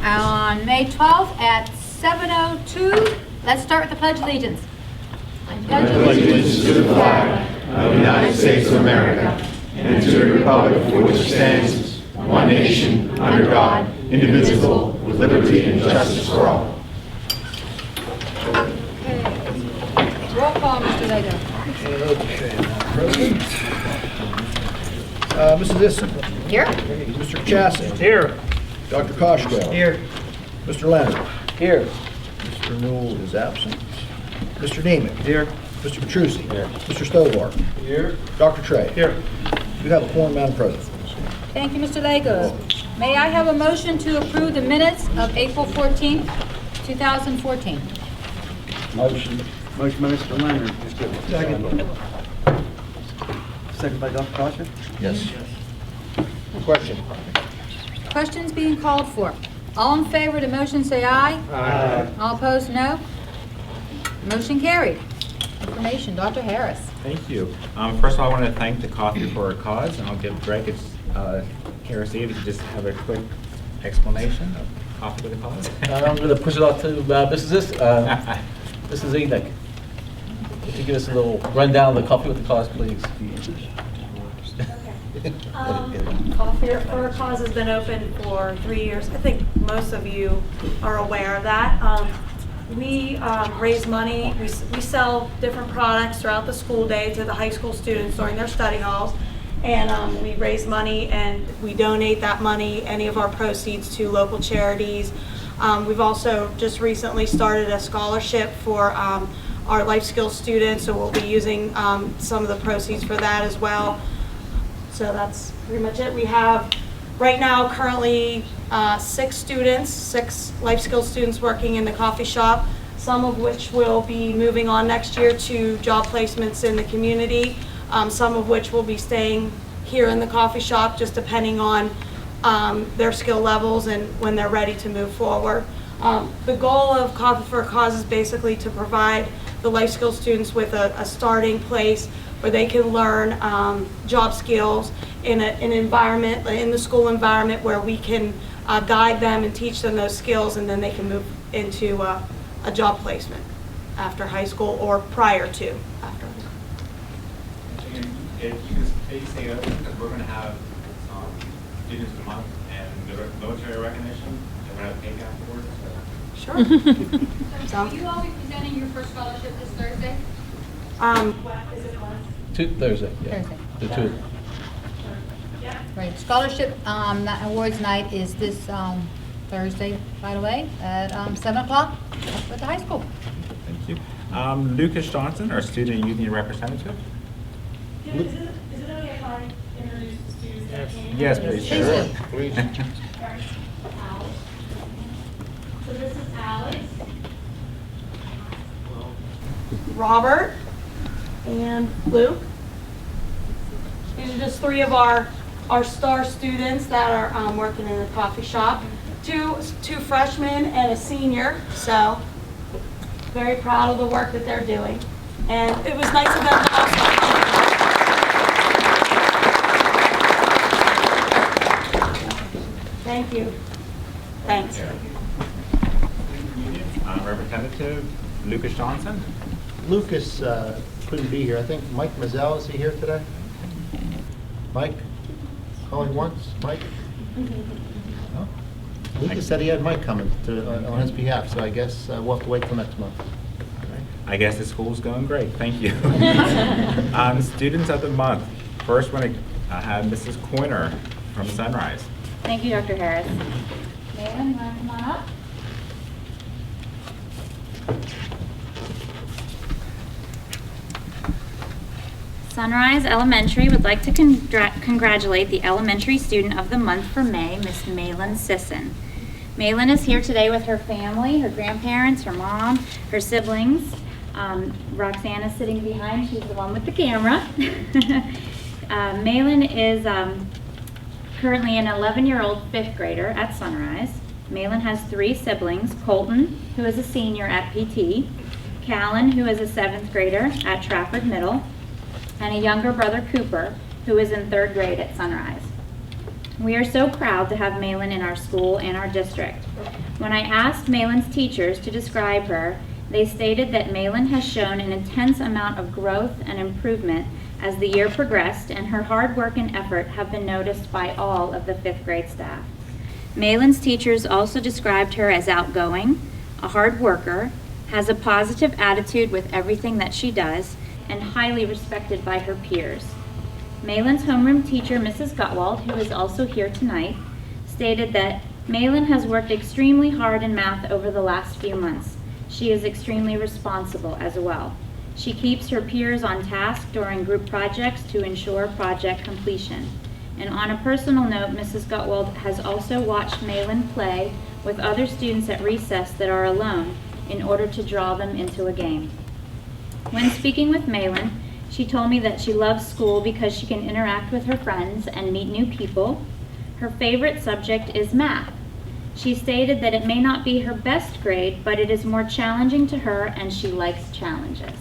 On May 12th at 7:02, let's start with the Pledge of Allegiance. I pledge allegiance to the flag of the United States of America and to the republic for which it stands, one nation, under God, indivisible, with liberty and justice for all. Okay. Roll call, Mr. Lego. Okay, Madam President. Mrs. Isson. Here. Mr. Chassin. Here. Dr. Koshko. Here. Mr. Leonard. Here. Mr. Newell is absent. Mr. Neiman. Here. Mr. Petrucci. Here. Mr. Stovar. Here. Dr. Trey. Here. You have a quorum, Madam President. Thank you, Mr. Lego. May I have a motion to approve the minutes of April 14th, 2014? Motion by Mr. Leonard. Second by Dr. Caution. Yes. Question. Questions being called for. All in favor of the motion, say aye. Aye. All opposed, no. Motion carried. Information, Dr. Harris. Thank you. First of all, I want to thank the Coffee for a Cause, and I'll give Greg its KRC if you could just have a quick explanation of Coffee with a Cause. I'm going to push it off to Mrs. Enoch. Could you give us a little rundown of the Coffee with the Cause, please? Coffee for a Cause has been open for 3 years. I think most of you are aware of that. We raise money. We sell different products throughout the school day to the high school students during their study halls. And we raise money and we donate that money, any of our proceeds, to local charities. We've also just recently started a scholarship for our life skills students, so we'll be using some of the proceeds for that as well. So that's pretty much it. We have right now currently 6 life skills students working in the coffee shop, some of which will be moving on next year to job placements in the community, some of which will be staying here in the coffee shop, just depending on their skill levels and when they're ready to move forward. The goal of Coffee for a Cause is basically to provide the life skills students with a starting place where they can learn job skills in an environment, in the school environment, where we can guide them and teach them those skills, and then they can move into a job placement after high school or prior to after high school. If you could please stay open, because we're going to have Students of the Month and the military recognition, and we're going to have cake afterwards. Sure. So will you all be presenting your first scholarship this Thursday? Is it one? Thursday. Yeah. Thursday. The two. Right, scholarship awards night is this Thursday, by the way, at 7 o'clock at the high school. Thank you. Lucas Johnson, our Student Union Representative. Yeah, is it okay if I introduce the students that came? Yes, please. Please do. Alex. So this is Alex, Robert, and Luke. These are just 3 of our star students that are working in the coffee shop. Two freshmen and a senior, so very proud of the work that they're doing. And it was nice of them to also. Thank you. Thanks. Representative Lucas Johnson. Lucas couldn't be here. I think Mike Mazzell, is he here today? Mike? Calling once? Mike? No? Lucas said he had Mike coming on his behalf, so I guess we'll have to wait till next month. I guess the school's going great. Thank you. Students of the Month. First, we're going to have Mrs. Coiner from Sunrise. Thank you, Dr. Harris. Maylin, you want to come on up? Sunrise Elementary would like to congratulate the Elementary Student of the Month for May, Miss Maylin Sisson. Maylin is here today with her family, her grandparents, her mom, her siblings. Roxanne is sitting behind. She's the one with the camera. Maylin is currently an 11-year-old 5th grader at Sunrise. Maylin has 3 siblings: Colton, who is a senior at PT, Callan, who is a 7th grader at Trafford Middle, and a younger brother, Cooper, who is in 3rd grade at Sunrise. We are so proud to have Malin in our school and our district. When I asked Malin's teachers to describe her, they stated that Malin has shown an intense amount of growth and improvement as the year progressed, and her hard work and effort have been noticed by all of the 5th grade staff. Malin's teachers also described her as outgoing, a hard worker, has a positive attitude with everything that she does, and highly respected by her peers. Malin's homeroom teacher, Mrs. Gutwald, who is also here tonight, stated that Malin has worked extremely hard in math over the last few months. She is extremely responsible as well. She keeps her peers on task during group projects to ensure project completion. And on a personal note, Mrs. Gutwald has also watched Malin play with other students at recess that are alone in order to draw them into a game. When speaking with Malin, she told me that she loves school because she can interact with her friends and meet new people. Her favorite subject is math. She stated that it may not be her best grade, but it is more challenging to her and she likes challenges.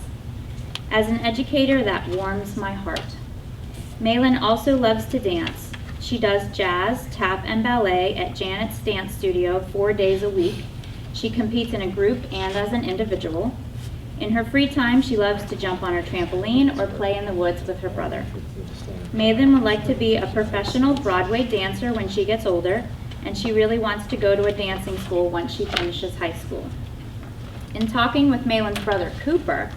As an educator, that warms my heart. Malin also loves to dance. She does jazz, tap, and ballet at Janet's Dance Studio 4 days a week. She competes in a group and as an individual. In her free time, she loves to jump on her trampoline or play in the woods with her brother. Malin would like to be a professional Broadway dancer when she gets older, and she really wants to go to a dancing school once she finishes high school. In talking with Malin's brother, Cooper,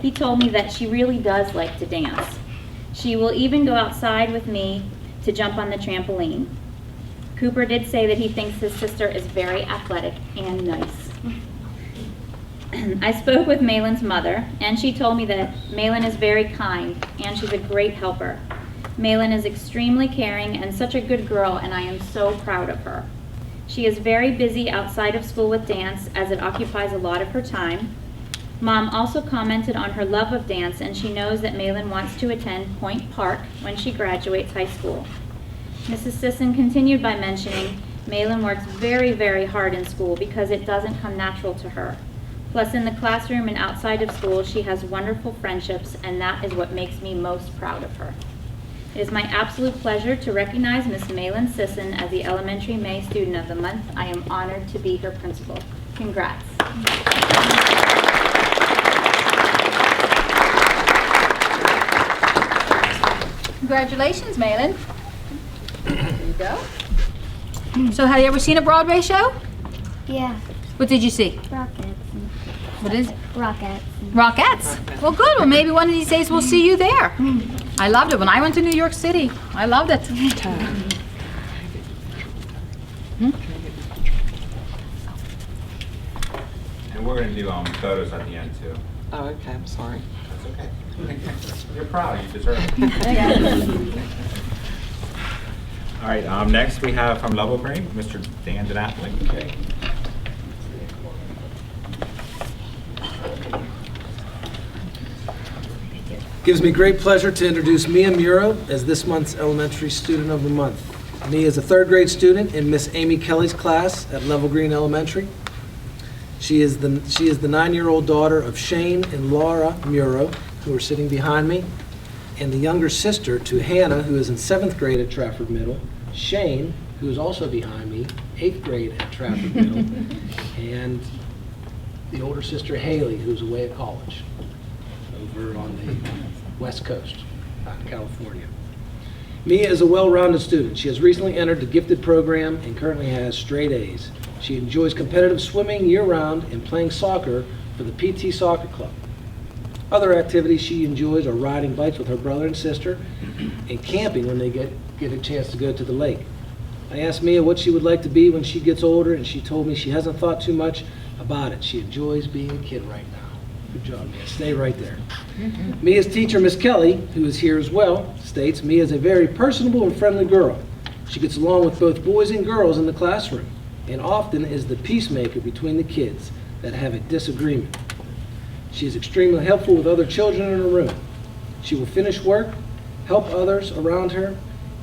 he told me that she really does like to dance. She will even go outside with me to jump on the trampoline. Cooper did say that he thinks his sister is very athletic and nice. I spoke with Malin's mother, and she told me that Malin is very kind, and she's a great helper. Malin is extremely caring and such a good girl, and I am so proud of her. She is very busy outside of school with dance, as it occupies a lot of her time. Mom also commented on her love of dance, and she knows that Malin wants to attend Point Park when she graduates high school. Mrs. Sisson continued by mentioning Malin works very, very hard in school because it doesn't come natural to her. Plus, in the classroom and outside of school, she has wonderful friendships, and that is what makes me most proud of her. It is my absolute pleasure to recognize Miss Malin Sisson as the Elementary May Student of the Month. I am honored to be her principal. Congrats. Congratulations, Malin. There you go. So have you ever seen a Broadway show? Yeah, What did you see? rockets. What is it? Rockets. Rockettes. Well, good. Well, maybe one of these days we'll see you there. I loved it. When I went to New York City, I loved it. And we're gonna do photos at the end too. Oh, okay, I'm sorry. That's okay. You're proud, you deserve it. All right, next we have from Level Green, Mr. Dan DiNapoli. Okay. Gives me great pleasure to introduce Mia Muro as this month's Elementary Student of the Month. Mia is a 3rd grade student in Miss Amy Kelly's class at Level Green Elementary. She is the 9-year-old daughter of Shane and Laura Muro, who are sitting behind me, and the younger sister to Hannah, who is in 7th grade at Trafford Middle, Shane, who is also behind me, 8th grade at Trafford Middle, and the older sister Haley, who's away at college over on the West Coast, out in California. Mia is a well-rounded student. She has recently entered the gifted program and currently has straight A's. She enjoys competitive swimming year-round and playing soccer for the PT Soccer Club. Other activities she enjoys are riding bikes with her brother and sister and camping when they get a chance to go to the lake. I asked Mia what she would like to be when she gets older, and she told me she hasn't thought too much about it. She enjoys being a kid right now. Good job, Mia. Stay right there. Mia's teacher, Miss Kelly, who is here as well, states Mia is a very personable and friendly girl. She gets along with both boys and girls in the classroom and often is the peacemaker between the kids that have a disagreement. She is extremely helpful with other children in her room. She will finish work, help others around her,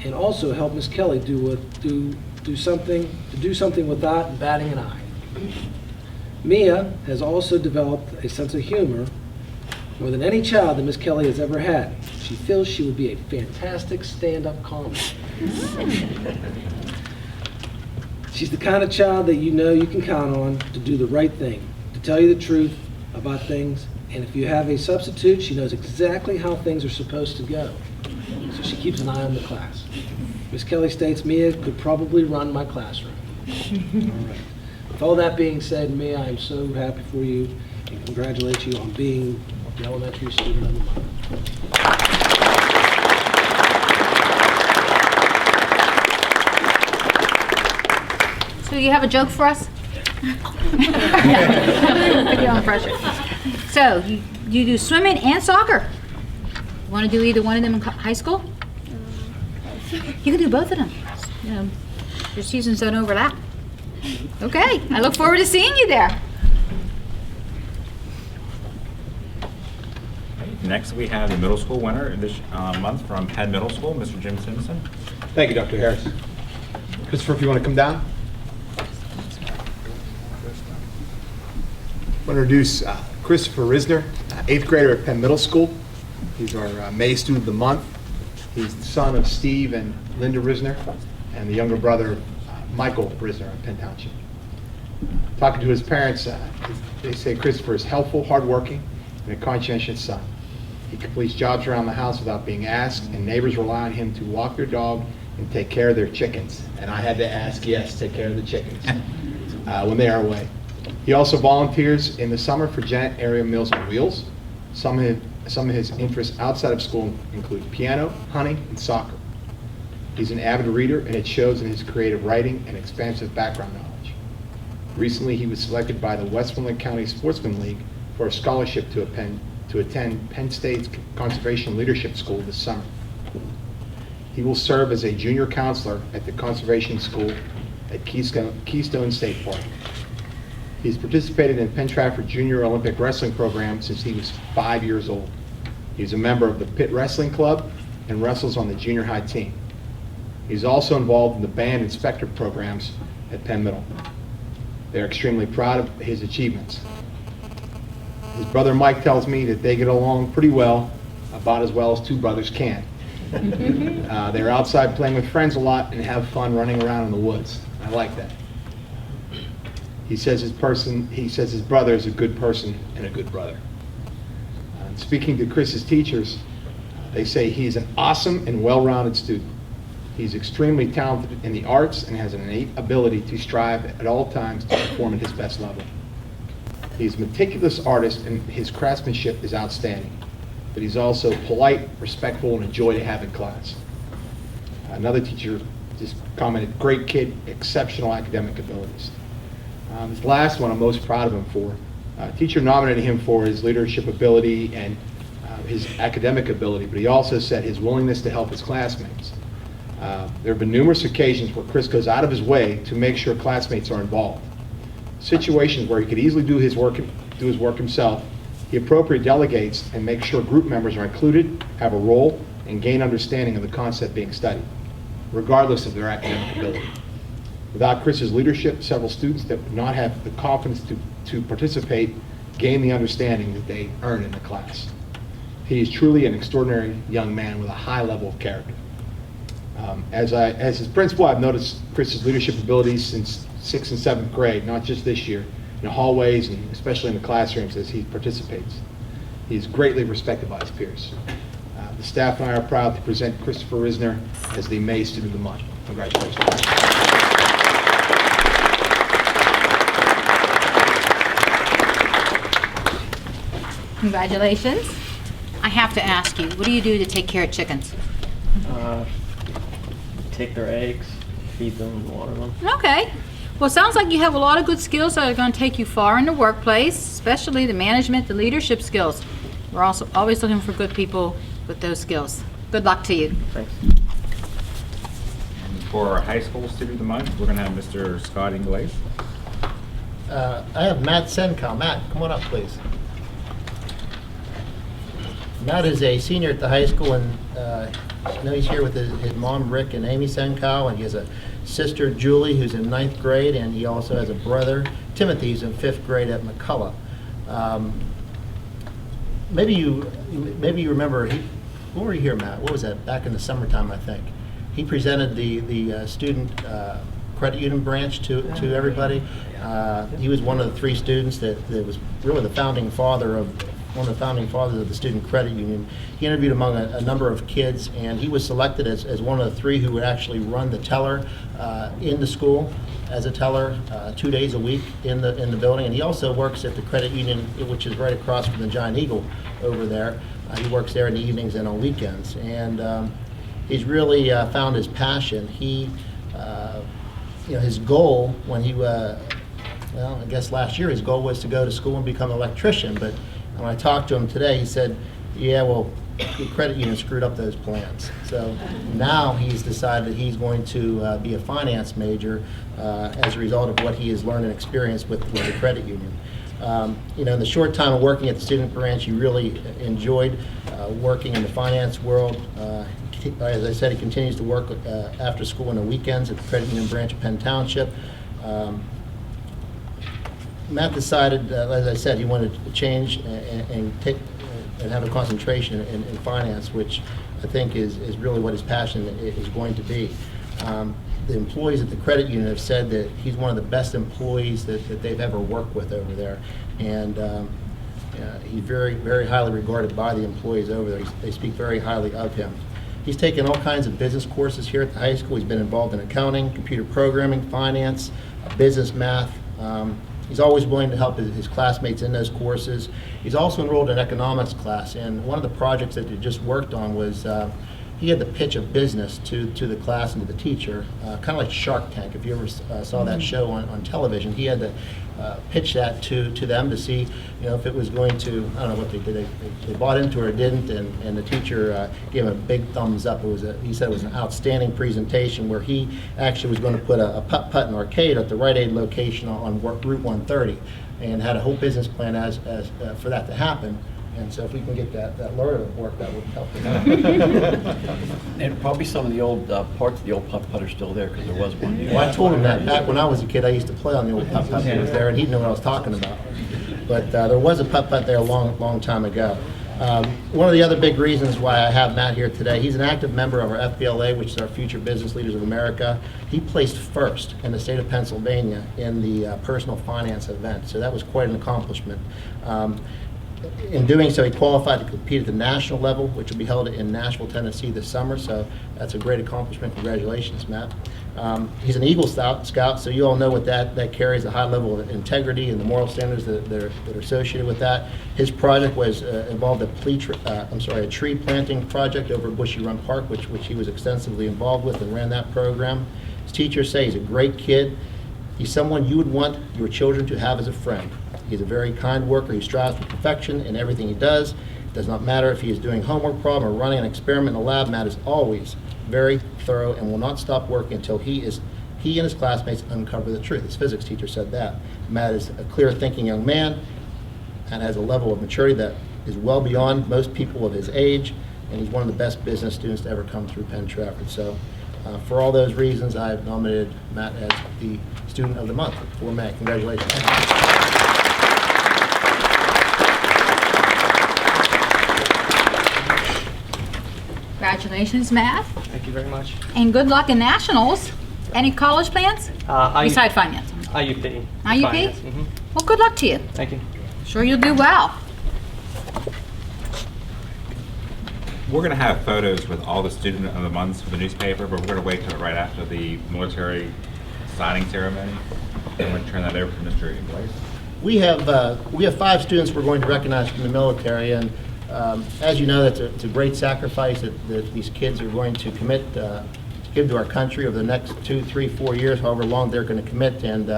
and also help Miss Kelly do something without batting an eye. Mia has also developed a sense of humor more than any child that Miss Kelly has ever had. She feels she would be a fantastic stand-up comic. She's the kind of child that you know you can count on to do the right thing, to tell you the truth about things, and if you have a substitute, she knows exactly how things are supposed to go. So she keeps an eye on the class. Miss Kelly states Mia could probably run my classroom. All right. With all that being said, Mia, I am so happy for you and congratulate you on being the elementary student of the month. So you have a joke for us? Put you on pressure. So you do swimming and soccer. Want to do either one of them in high school? You can do both of them. You know, your seasons don't overlap. Okay, I look forward to seeing you there. Next, we have the middle school winner this month from Penn Middle School, Mr. Jim Simpson. Thank you, Dr. Harris. Christopher, if you want to come down. I want to introduce Christopher Risner, 8th grader at Penn Middle School. He's our May Student of the Month. He's the son of Steve and Linda Risner, and the younger brother, Michael Risner of Penn Township. Talking to his parents, they say Christopher is helpful, hardworking, and a conscientious son. He completes jobs around the house without being asked, and neighbors rely on him to walk their dog and take care of their chickens. And I had to ask, yes, take care of the chickens when they are away. He also volunteers in the summer for Janet Area Meals on Wheels. Some of his interests outside of school include piano, hunting, and soccer. He's an avid reader, and it shows in his creative writing and expansive background knowledge. Recently, he was selected by the Westmoreland County Sportsman League for a scholarship to attend Penn State's Conservation Leadership School this summer. He will serve as a junior counselor at the Conservation School at Keystone State Park. He's participated in Penn Trafford Junior Olympic Wrestling Program since he was 5 years old. He's a member of the Pitt Wrestling Club and wrestles on the junior high team. He's also involved in the band inspector programs at Penn Middle. They're extremely proud of his achievements. His brother Mike tells me that they get along pretty well, about as well as two brothers can. They're outside playing with friends a lot and have fun running around in the woods. I like that. He says his brother is a good person and a good brother. Speaking to Chris's teachers, they say he's an awesome and well-rounded student. He's extremely talented in the arts and has an innate ability to strive at all times to perform at his best level. He's a meticulous artist and his craftsmanship is outstanding, but he's also polite, respectful, and a joy to have in class. Another teacher just commented, great kid, exceptional academic abilities. This last one I'm most proud of him for. Teacher nominated him for his leadership ability and his academic ability, but he also said his willingness to help his classmates. There have been numerous occasions where Chris goes out of his way to make sure classmates are involved. Situations where he could easily do his work himself, he appropriately delegates and makes sure group members are included, have a role, and gain understanding of the concept being studied, regardless of their academic ability. Without Chris's leadership, several students that would not have the confidence to participate gain the understanding that they earn in the class. He is truly an extraordinary young man with a high level of character. As his principal, I've noticed Chris's leadership abilities since 6th and 7th grade, not just this year, in the hallways and especially in the classrooms as he participates. He's greatly respected by his peers. The staff and I are proud to present Christopher Risner as the May Student of the Month. Congratulations. Congratulations. I have to ask you, what do you do to take care of chickens? Take their eggs, feed them, water them. Okay. Well, it sounds like you have a lot of good skills that are going to take you far in the workplace, especially the management, the leadership skills. We're also always looking for good people with those skills. Good luck to you. Thanks. And for our high school student of the month, we're going to have Mr. Scott Inglace. I have Matt Senkow. Matt, come on up, please. Matt is a senior at the high school, and I know he's here with his mom, Rick, and Amy Senkow, and he has a sister, Julie, who's in 9th grade, and he also has a brother, Timothy, who's in 5th grade at McCullough. Maybe you remember, when were you here, Matt? What was that? Back in the summertime, I think. He presented the student credit union branch to everybody. He was one of the 3 students that was really the founding father of one of the founding fathers of the student credit union. He interviewed among a number of kids, and he was selected as one of the 3 who would actually run the teller in the school as a teller 2 days a week in the building. And he also works at the credit union, which is right across from the Giant Eagle over there. He works there in the evenings and on weekends, and he's really found his passion. He, his goal when he, well, I guess last year his goal was to go to school and become an electrician. But when I talked to him today, he said, "Yeah, well, the credit union screwed up those plans." So now he's decided that he's going to be a finance major as a result of what he has learned and experienced with the credit union. In the short time of working at the student branch, he really enjoyed working in the finance world. As I said, he continues to work after school on the weekends at the credit union branch of Penn Township. Matt decided, as I said, he wanted to change and have a concentration in finance, which I think is really what his passion is going to be. The employees at the credit union have said that he's one of the best employees that they've ever worked with over there, and he's very, very highly regarded by the employees over there. They speak very highly of him. He's taken all kinds of business courses here at the high school. He's been involved in accounting, computer programming, finance, business math. He's always willing to help his classmates in those courses. He's also enrolled in economics class, and one of the projects that he just worked on was he had to pitch a business to the class and to the teacher, kind of like Shark Tank. If you ever saw that show on television, he had to pitch that to them to see, if it was going to, I don't know what they did. They bought into it or didn't, and the teacher gave him a big thumbs up. He said it was an outstanding presentation where he actually was going to put a putt-putt and arcade at the Rite Aid location on Route 130, and had a whole business plan as for that to happen. And so if we can get that lawyer to work, that would help us. And probably some of the old parts of the old putt-putt are still there, because there was one. Well, I told him that back when I was a kid, I used to play on the old putt-putt that was there, and he'd know what I was talking about. But there was a putt-putt there a long time ago. One of the other big reasons why I have Matt here today, he's an active member of our FBLA, which is our Future Business Leaders of America. He placed first in the state of Pennsylvania in the personal finance event, so that was quite an accomplishment. In doing so, he qualified to compete at the national level, which will be held in Nashville, Tennessee this summer, so that's a great accomplishment. Congratulations, Matt. He's an Eagle Scout, so you all know what that carries, a high level of integrity and the moral standards that are associated with that. His project was involved a tree planting project over at Bushy Run Park, which he was extensively involved with and ran that program. His teachers say he's a great kid. He's someone you would want your children to have as a friend. He's a very kind worker. He strives for perfection in everything he does. It does not matter if he is doing a homework problem or running an experiment in the lab. Matt is always very thorough and will not stop working until he and his classmates uncover the truth. His physics teacher said that. Matt is a clear-thinking young man and has a level of maturity that is well beyond most people of his age, and he's one of the best business students to ever come through Penn Trafford. So for all those reasons, I've nominated Matt as the Student of the Month for May. Congratulations. Congratulations, Matt, Thank you very much. and good luck in nationals. Any college plans besides finance? IUP. IUP? Mm-hmm. Well, good luck to you. Thank you. Sure you'll do well. We're going to have photos with all the student of the months for the newspaper, but we're going to wait till right after the military signing ceremony. I'm going to turn that over to Mr. Inglace. We have 5 students we're going to recognize from the military, and as you know, it's a great sacrifice that these kids are going to commit to give to our country over the next 2, 3, 4 years, however long they're going to commit. And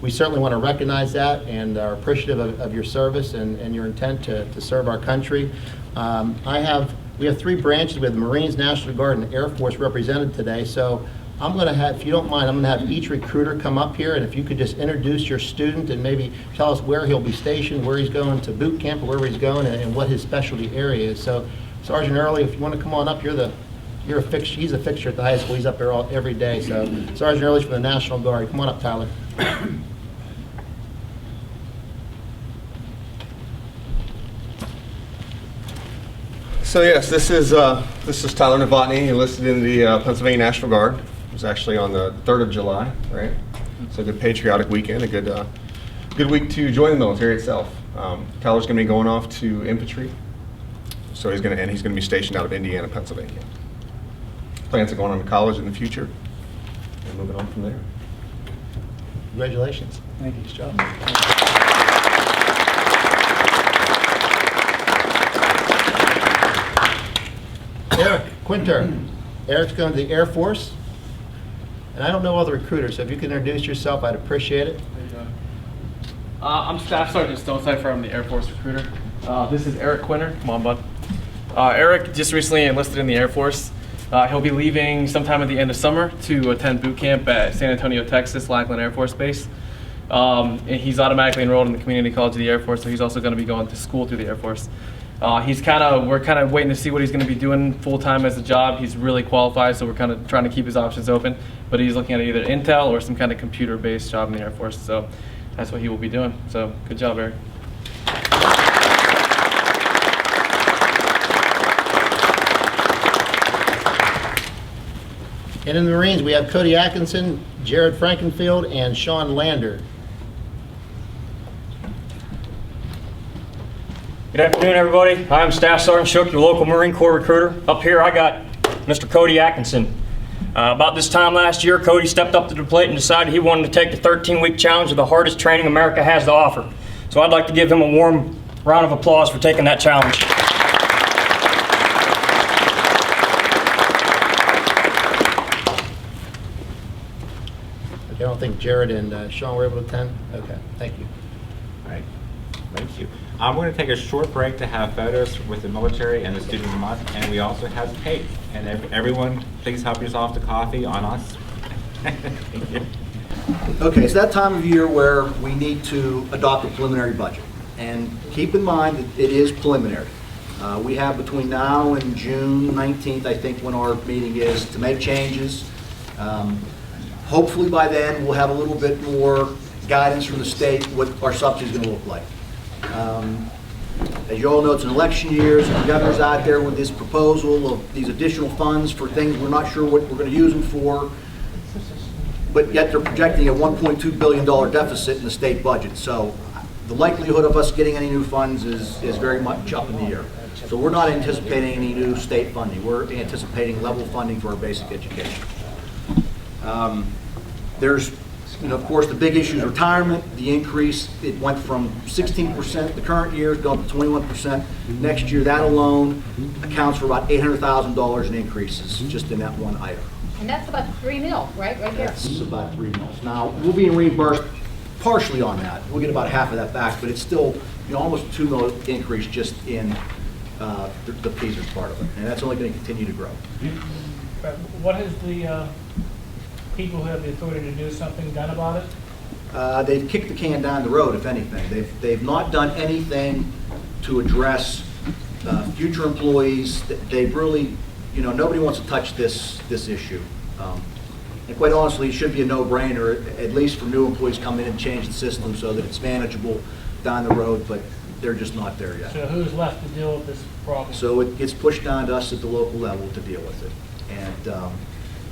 we certainly want to recognize that and are appreciative of your service and your intent to serve our country. We have 3 branches. We have the Marines, National Guard, and Air Force represented today. So I'm going to have, if you don't mind, I'm going to have each recruiter come up here, and if you could just introduce your student and maybe tell us where he'll be stationed, where he's going to boot camp, or wherever he's going, and what his specialty area is. So Sergeant Early, if you want to come on up, he's a fixture at the high school. He's up there every day. So Sergeant Early's from the National Guard. Come on up, Tyler. So yes, this is Tyler Novotny, enlisted in the Pennsylvania National Guard. It was actually on the 3rd of July, right? So a good patriotic weekend, a good week to join the military itself. Tyler's going to be going off to infantry, so he's going to be stationed out of Indiana, Pennsylvania. Plans on going on to college in the future, and moving on from there. Congratulations. Thank you. Nice job. Eric Quinter. Eric's going to the Air Force. And I don't know all the recruiters, so if you can introduce yourself, I'd appreciate it. I'm Staff Sergeant Stonecipher from the Air Force recruiter. This is Eric Quinter. Come on, bud. Eric just recently enlisted in the Air Force. He'll be leaving sometime at the end of summer to attend boot camp at San Antonio, Texas, Lackland Air Force Base. And he's automatically enrolled in the Community College of the Air Force, so he's also going to be going to school through the Air Force. We're kind of waiting to see what he's going to be doing full-time as a job. He's really qualified, so we're kind of trying to keep his options open. But he's looking at either Intel or some kind of computer-based job in the Air Force, so that's what he will be doing. So good job, Eric. And in the Marines, we have Cody Atkinson, Jared Frankenfield, and Sean Lander. Good afternoon, everybody. I'm Staff Sergeant Shook, your local Marine Corps recruiter. Up here, I got Mr. Cody Atkinson. About this time last year, Cody stepped up to the plate and decided he wanted to take the 13-week challenge of the hardest training America has to offer. So I'd like to give him a warm round of applause for taking that challenge. Okay, I don't think Jared and Sean were able to attend. Okay, thank you. All right, thank you. I'm going to take a short break to have photos with the military and the student of the month, and we also have cake. And everyone, please help yourself to coffee on us. Okay, it's that time of year where we need to adopt a preliminary budget. And keep in mind that it is preliminary. We have between now and June 19th, I think, when our meeting is, to make changes. Hopefully by then, we'll have a little bit more guidance from the state what our subsidy is going to look like. As you all know, it's an election year, so the governor's out there with this proposal of these additional funds for things we're not sure what we're going to use them for, but yet they're projecting a $1.2 billion deficit in the state budget. So the likelihood of us getting any new funds is very much up in the air. So we're not anticipating any new state funding. We're anticipating level funding for our basic education. There's, of course, the big issue is retirement. The increase, it went from 16% the current year, it's gone to 21% next year. That alone accounts for about $800,000 in increases just in that one item. And that's about $3 million, right there. That's about $3 million. Now, we'll be reimbursed partially on that. We'll get about half of that back, but it's still almost a $2 million increase just in the PSERS part of it. And that's only going to continue to grow. What has the people who have the authority to do something done about it? They've kicked the can down the road, if anything. They've not done anything to address future employees. They've really, nobody wants to touch this issue. And quite honestly, it should be a no-brainer, at least for new employees come in and change the system so that it's manageable down the road, but they're just not there yet. So who's left to deal with this problem? So it gets pushed down to us at the local level to deal with it. And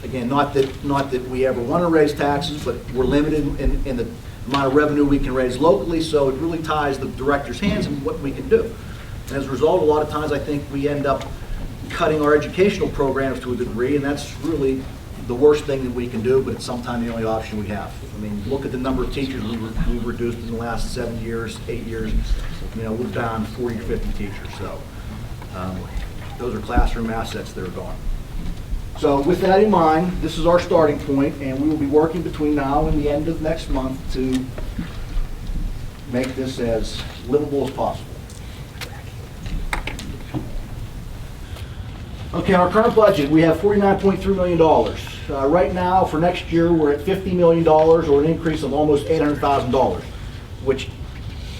again, not that we ever want to raise taxes, but we're limited in the amount of revenue we can raise locally, so it really ties the director's hands in what we can do. And as a result, a lot of times I think we end up cutting our educational programs to a degree, and that's really the worst thing that we can do, but it's sometimes the only option we have. I mean, look at the number of teachers we've reduced in the last 7 years, 8 years. We're down 40 or 50 teachers, so those are classroom assets that are gone. So with that in mind, this is our starting point, and we will be working between now and the end of next month to make this as livable as possible. Okay, our current budget, we have $49.3 million. Right now, for next year, we're at $50 million, or an increase of almost $800,000, which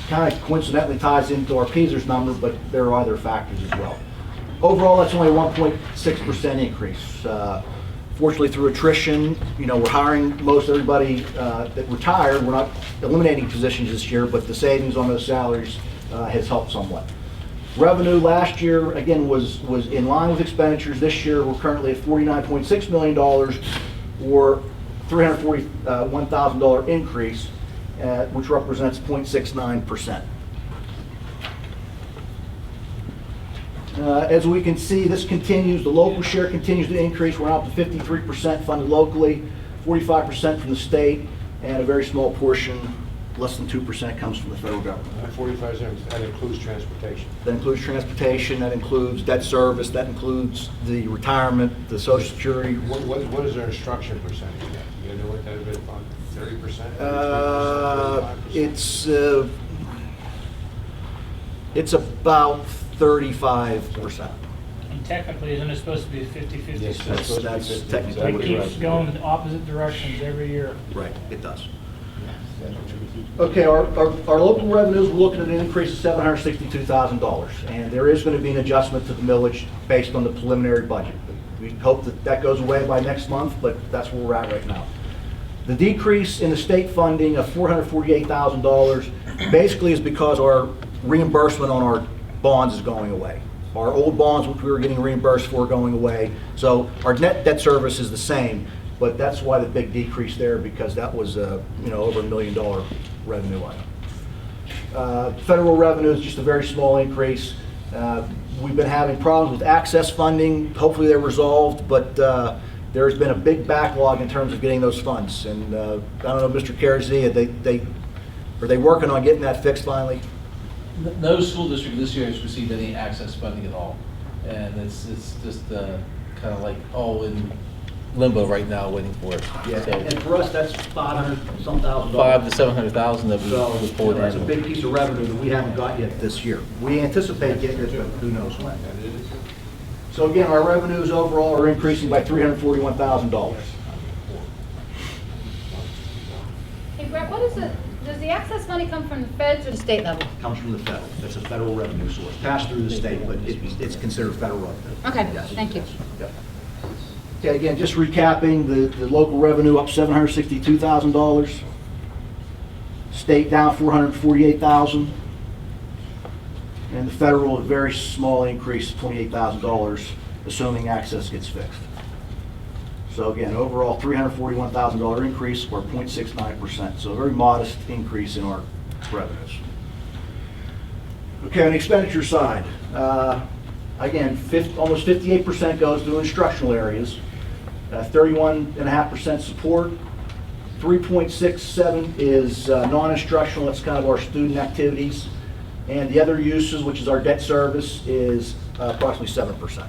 kind of coincidentally ties into our PSERS number, but there are other factors as well. Overall, that's only a 1.6% increase. Fortunately, through attrition, we're hiring most everybody that retired. We're not eliminating positions this year, but the savings on those salaries has helped somewhat. Revenue last year, again, was in line with expenditures. This year, we're currently at $49.6 million, or $341,000 increase, which represents 0.69%. As we can see, this continues, the local share continues to increase. We're now up to 53% funded locally, 45% from the state, and a very small portion, less than 2%, comes from the federal government. 45%, that includes transportation. That includes transportation, that includes debt service, that includes the retirement, the social security. What is their instruction percentage? You know what that is, about 30%? It's about 35%. And technically, isn't it supposed to be 50/50? Yes, That's technically what It it keeps is. going in opposite directions every year. Right, it does. Okay, our local revenues, we're looking at an increase of $762,000, and there is going to be an adjustment to the millage based on the preliminary budget. We hope that that goes away by next month, but that's where we're at right now. The decrease in the state funding of $448,000 basically is because our reimbursement on our bonds is going away. Our old bonds, which we were getting reimbursed for, are going away. So our net debt service is the same, but that's why the big decrease there, because that was over $1 million revenue item. Federal revenue is just a very small increase. We've been having problems with access funding. Hopefully they're resolved, but there's been a big backlog in terms of getting those funds. And I don't know, Mr. Carazia, are they working on getting that fixed finally? No school district this year has received any access funding at all. And it's just kind of like all in limbo right now, waiting for it. Yeah, So, and for us, that's $500-some thousand. $500,000 to $700,000 that we report That's a in. big piece of revenue that we haven't got yet this year. We anticipate getting it, but who knows when. So again, our revenues overall are increasing by $341,000. Hey, Brett, what is it? Does the access money come from the feds or the state level? Comes from the federal. It's a federal revenue source. Passed through the state, but it's considered federal revenue. Okay, Yes. thank you. Yep. Okay, again, just recapping, the local revenue up $762,000. State down $448,000. And the federal, a very small increase, $28,000, assuming access gets fixed. So again, overall $341,000 increase, or 0.69%. So a very modest increase in our revenues. Okay, on the expenditure side, again, almost 58% goes to instructional areas, 31.5% support, 3.67 is non-instructional, that's kind of our student activities, and the other uses, which is our debt service, is approximately 7%.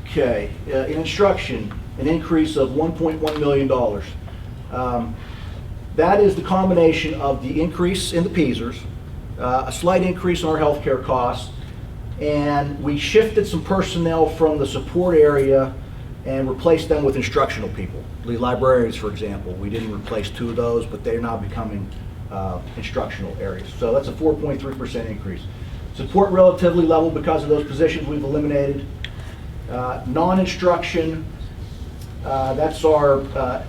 Okay, in instruction, an increase of $1.1 million. That is the combination of the increase in the PSERs, a slight increase in our healthcare costs, and we shifted some personnel from the support area and replaced them with instructional people. The librarians, for example, we didn't replace 2 of those, but they're now becoming instructional areas. So that's a 4.3% increase. Support relatively level because of those positions we've eliminated. Non-instruction, that's our,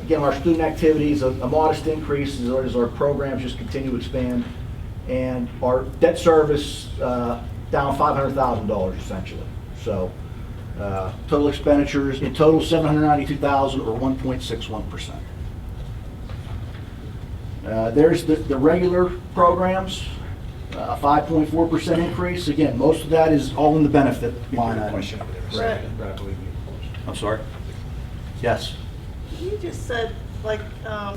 again, our student activities, a modest increase as our programs just continue to expand. And our debt service down $500,000 essentially. So total expenditures, in total $792,000 or 1.61%. There's the regular programs, 5.4% increase. Again, most of that is all in the benefit line item. Right. I'm sorry? Yes. You just said, like,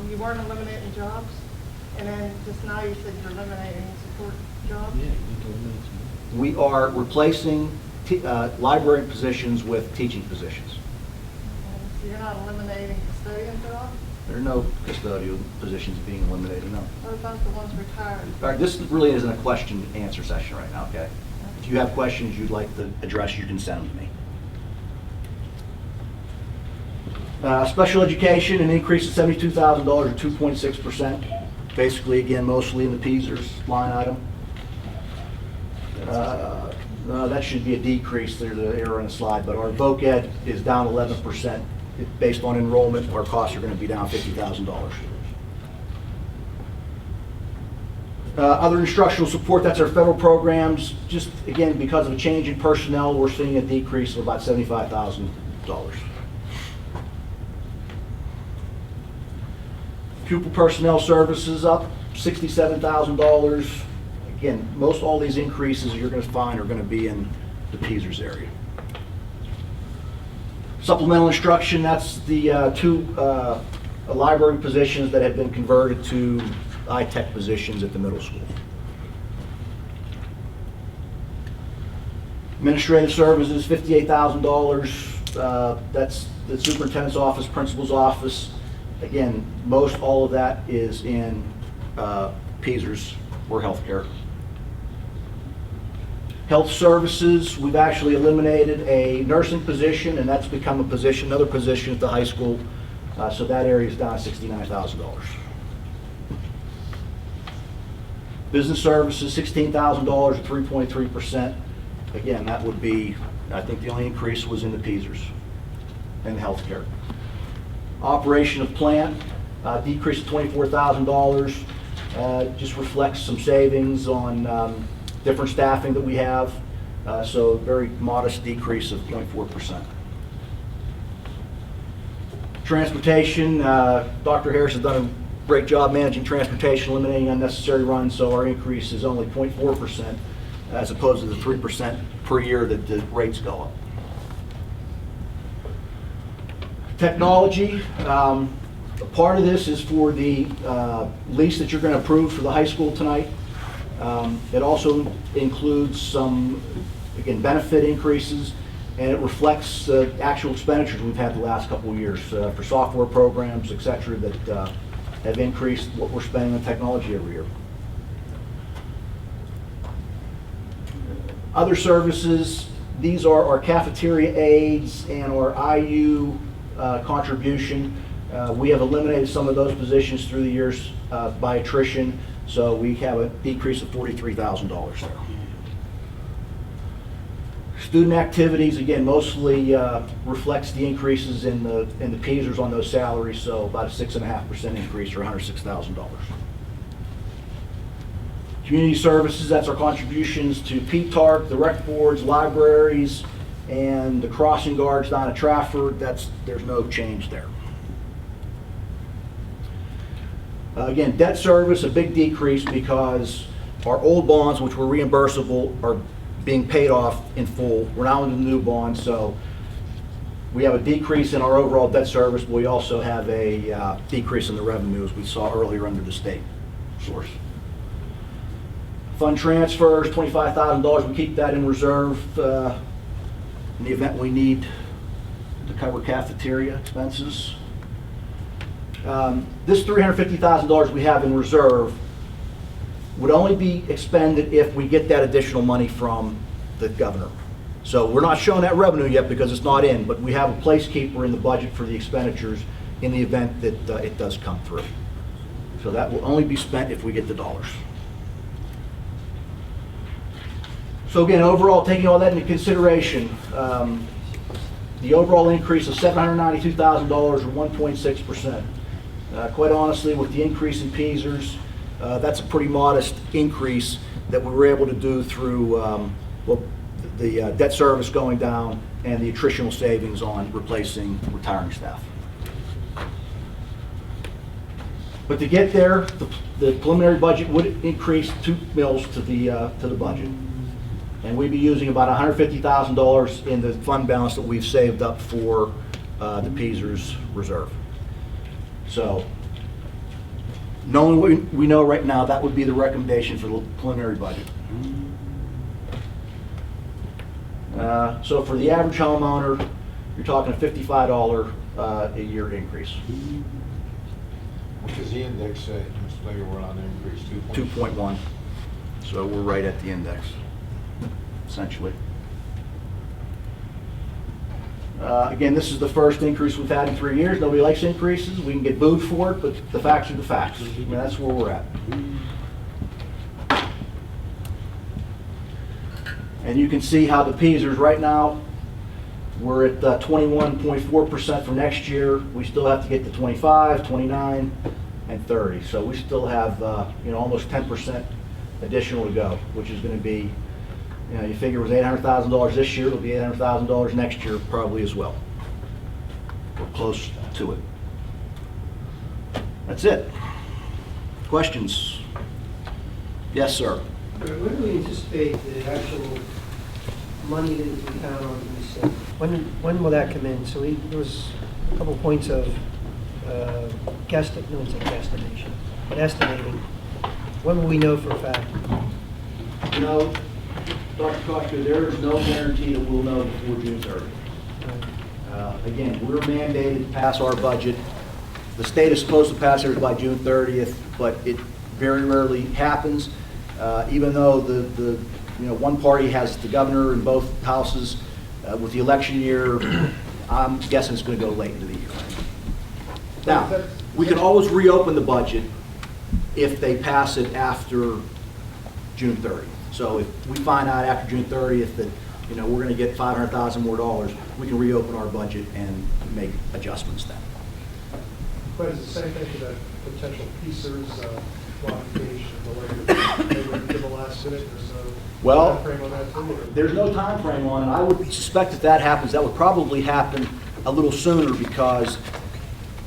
you weren't eliminating jobs, and then just now you said you're eliminating support jobs? We are replacing library positions with teaching positions. So you're not eliminating custodian jobs? There are no custodial positions being eliminated, no. What about the ones retired? All right, this really isn't a question and answer session right now, okay? If you have questions you'd like to address, you can send them to me. Special education, an increase of $72,000 or 2.6%. Basically, again, mostly in the PSERS line item. That should be a decrease. There's an error in the slide, but our voc ed is down 11%. Based on enrollment, our costs are going to be down $50,000. Other instructional support, that's our federal programs. Just, again, because of a change in personnel, we're seeing a decrease of about $75,000. Pupil personnel services up $67,000. Again, most all these increases you're going to find are going to be in the PSERS area. Supplemental instruction, that's the two library positions that have been converted to I-Tech positions at the middle school. Administrative services, $58,000. That's the superintendent's office, principal's office. Again, most all of that is in PSERS or healthcare. Health services, we've actually eliminated a nursing position, and that's become a position, another position at the high school. So that area is down $69,000. Business services, $16,000 or 3.3%. Again, that would be, I think the only increase was in the PSERS and healthcare. Operation of plant, decrease of $24,000. Just reflects some savings on different staffing that we have. So very modest decrease of 0.4%. Transportation, Dr. Harris has done a great job managing transportation, eliminating unnecessary runs, so our increase is only 0.4% as opposed to the 3% per year that the rates go up. Technology, a part of this is for the lease that you're going to approve for the high school tonight. It also includes some, again, benefit increases, and it reflects the actual expenditures we've had the last couple of years for software programs, et cetera, that have increased what we're spending on technology every year. Other services, these are our cafeteria aides and our IU contribution. We have eliminated some of those positions through the years by attrition, so we have a decrease of $43,000 there. Student activities, again, mostly reflects the increases in the PSERS on those salaries, so about a 6.5% increase or $106,000. Community services, that's our contributions to PTARC, the rec boards, libraries, and the crossing guards down at Trafford. There's no change there. Again, debt service, a big decrease because our old bonds, which were reimbursable, are being paid off in full. We're now into the new bonds, so we have a decrease in our overall debt service, but we also have a decrease in the revenue, as we saw earlier under the state source. Fund transfers, $25,000. We keep that in reserve in the event we need to cover cafeteria expenses. This $350,000 we have in reserve would only be expended if we get that additional money from the governor. So we're not showing that revenue yet because it's not in, but we have a placekeeper in the budget for the expenditures in the event that it does come through. So that will only be spent if we get the dollars. So again, overall, taking all that into consideration, the overall increase of $792,000 or 1.6%. Quite honestly, with the increase in PSERS, that's a pretty modest increase that we were able to do through the debt service going down and the attritional savings on replacing retiring staff. But to get there, the preliminary budget would increase 2 mills to the budget. And we'd be using about $150,000 in the fund balance that we've saved up for the PSERS reserve. So, knowing what we know right now, that would be the recommendation for the preliminary budget. So for the average homeowner, you're talking a $55 a year increase. What does the index say? Mr. Lager, we're on increase 2.1. So we're right at the index, essentially. Again, this is the first increase we've had in 3 years. Nobody likes increases. We can get booed for it, but the facts are the facts. I mean, that's where we're at. And you can see how the PSERS right now, we're at 21.4% for next year. We still have to get to 25, 29, and 30. So we still have almost 10% additional to go, which is going to be, you know, you figure it was $800,000 this year, it'll be $800,000 next year probably as well. We're close to it. That's it. Questions? Yes, sir. When do we anticipate the actual money that we count on to be spent? When will that come in? So there was a couple points of guesstimation, but estimating. When will we know for a fact? You know, Dr. Koster, there is no guarantee that we'll know before June 30th. Again, we're mandated to pass our budget. The state is supposed to pass theirs by June 30th, but it very rarely happens. Even though the one party has the governor in both houses, with the election year, I'm guessing it's going to go late into the year. Now, we can always reopen the budget if they pass it after June 30th. So if we find out after June 30th that we're going to get $500,000 more dollars, we can reopen our budget and make adjustments then. But it's the same thing for that potential PSERS modification, the last minute, there's no Well, timeframe on that too? Or? There's no time frame on it. I would suspect that that happens. That would probably happen a little sooner because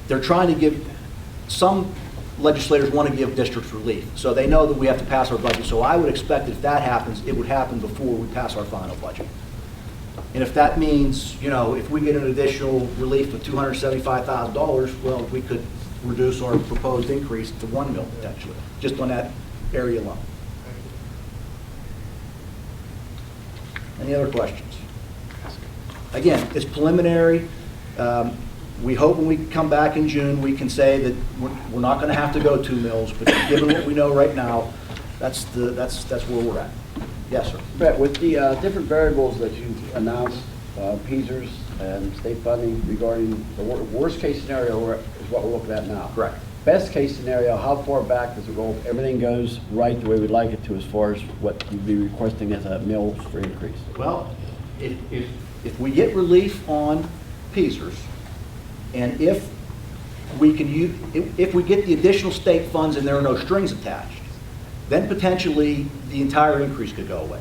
they're trying to give, some legislators want to give districts relief. So they know that we have to pass our budget. So I would expect if that happens, it would happen before we pass our final budget. And if that means, if we get an additional relief of $275,000, well, we could reduce our proposed increase to $1 million potentially, just on that area alone. Any other questions? Again, it's preliminary. We hope when we come back in June, we can say that we're not going to have to go 2 mills, but given what we know right now, that's where we're at. Yes, sir. Brett, with the different variables that you announced, PSERS and state funding regarding the worst case scenario is what we're looking at now. Correct. Best case scenario, how far back does it go if everything goes right the way we'd like it to as far as what you'd be requesting as a mill for increase? Well, if we get relief on PSERS, and if we get the additional state funds and there are no strings attached, then potentially the entire increase could go away.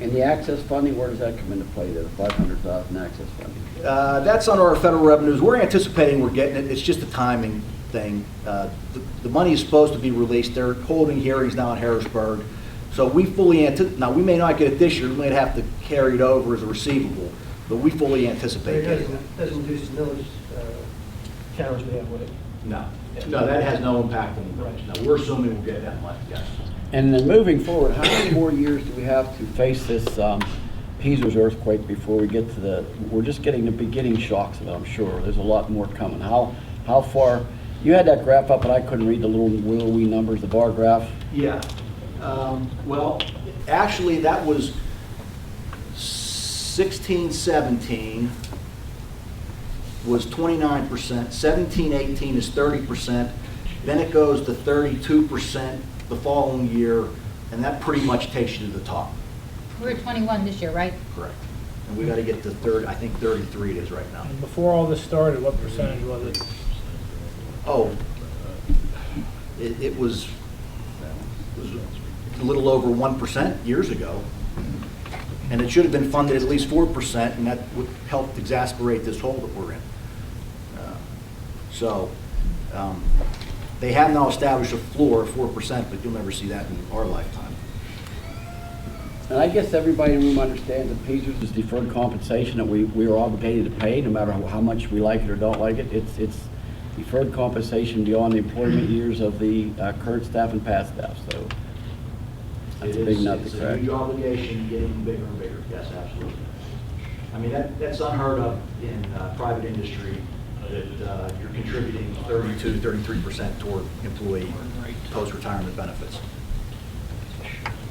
And the access funding, where does that come into play, the $500,000 access funding? That's on our federal revenues. We're anticipating we're getting it. It's just a timing thing. The money is supposed to be released. They're holding hearings now in Harrisburg. So we fully anticipate, now we may not get it this year, we may have to carry it over as a receivable, but we fully anticipate getting it. It doesn't reduce the millage challenge we have with it. No, that has no impact on the millage. No, we're assuming we'll get that money, yes. And then moving forward, how many more years do we have to face this PSERS earthquake before we get to we're just getting the beginning shocks of it, I'm sure. There's a lot more coming. How far, you had that graph up, but I couldn't read the little willowy numbers, the bar graph. Yeah. Well, actually, that was 16, 17 was 29%, 17, 18 is 30%, then it goes to 32% the following year, and that pretty much takes you to the top. We're at 21 this year, right? Correct. And we got to get to 30, I think 33 it is right now. And before all this started, what percentage was it? Oh, it was a little over 1% years ago. And it should have been funded at least 4%, and that would help exasperate this hole that we're in. They have now established a floor of 4%, but you'll never see that in our lifetime. And I guess everybody in the room understands that PSERS is deferred compensation that we are obligated to pay, no matter how much we like it or don't like it. It's deferred compensation beyond the employment years of the current staff and past staff. So that's a big nut to crack. It's a huge obligation, getting bigger and bigger. Yes, absolutely. I mean, that's unheard of in private industry, that you're contributing 32, 33% toward employee post-retirement benefits.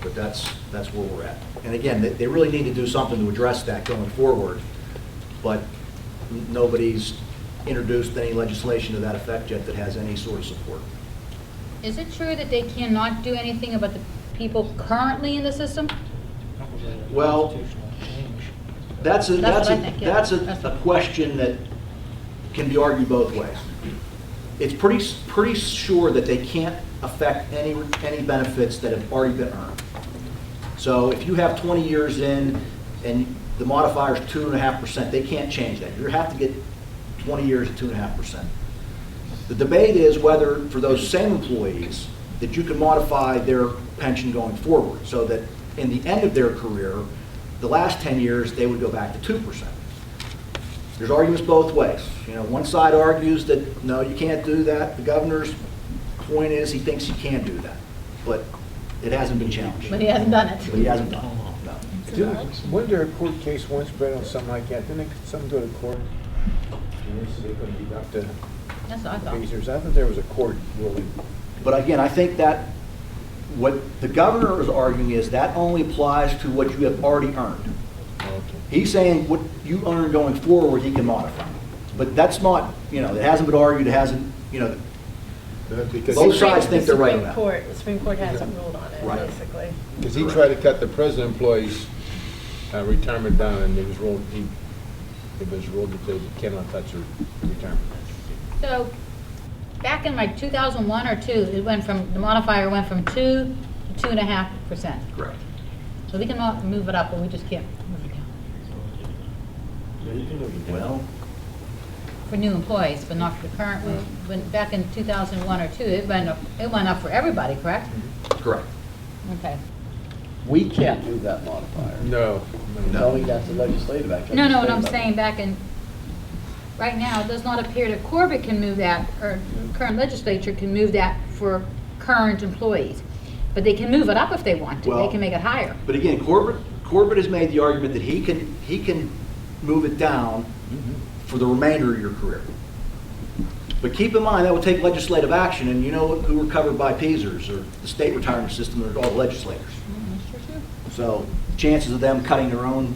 But that's where we're at. And again, they really need to do something to address that going forward, but nobody's introduced any legislation to that effect yet that has any sort of support. Is it true that they cannot do anything about the people currently in the system? Well, that's a question that can be argued both ways. it's pretty sure that they can't affect any benefits that have already been earned. So if you have 20 years in and the modifier is 2.5%, they can't change that. You have to get 20 years at 2.5%. The debate is whether, for those same employees, that you can modify their pension going forward, so that in the end of their career, the last 10 years, they would go back to 2%. There's arguments both ways. You know, one side argues that, no, you can't do that. The governor's point is he thinks you can do that, but it hasn't been challenged. But he hasn't done it. But he hasn't done it, no. Wasn't there a court case once, Brett, on something like that? Didn't something go to court? And they couldn't deduct the That's what I thought. tasers. I thought there was a court ruling. But again, I think that what the governor is arguing is that only applies to what you have already earned. He's saying what you earn going forward, he can modify. But that's not, you know, it hasn't been argued, it hasn't, you know, both sides think they're right about it. The Supreme Court hasn't ruled on it, Right. basically. Because he tried to cut the president employees' retirement down, and it was ruled that they cannot touch their retirement. So, back in like 2001 or 2, it went from, the modifier went from 2 to 2.5%. Correct. So we can move it up, but we just can't move it down. Well, For new employees, but not for the current one. When, back in 2001 or 2, it went up for everybody, correct? correct. Okay. We can't move that modifier. No. No, that's the legislative action. No, what I'm saying back in, right now, it does not appear that Corbett can move that, or current legislature can move that for current employees. But they can move it up if they want to. They Well, can make it higher. But again, Corbett has made the argument that he can move it down for the remainder of your career. But keep in mind, that would take legislative action, and you know who were covered by PTSD or the state retirement system, are all the legislators. So chances of them cutting their own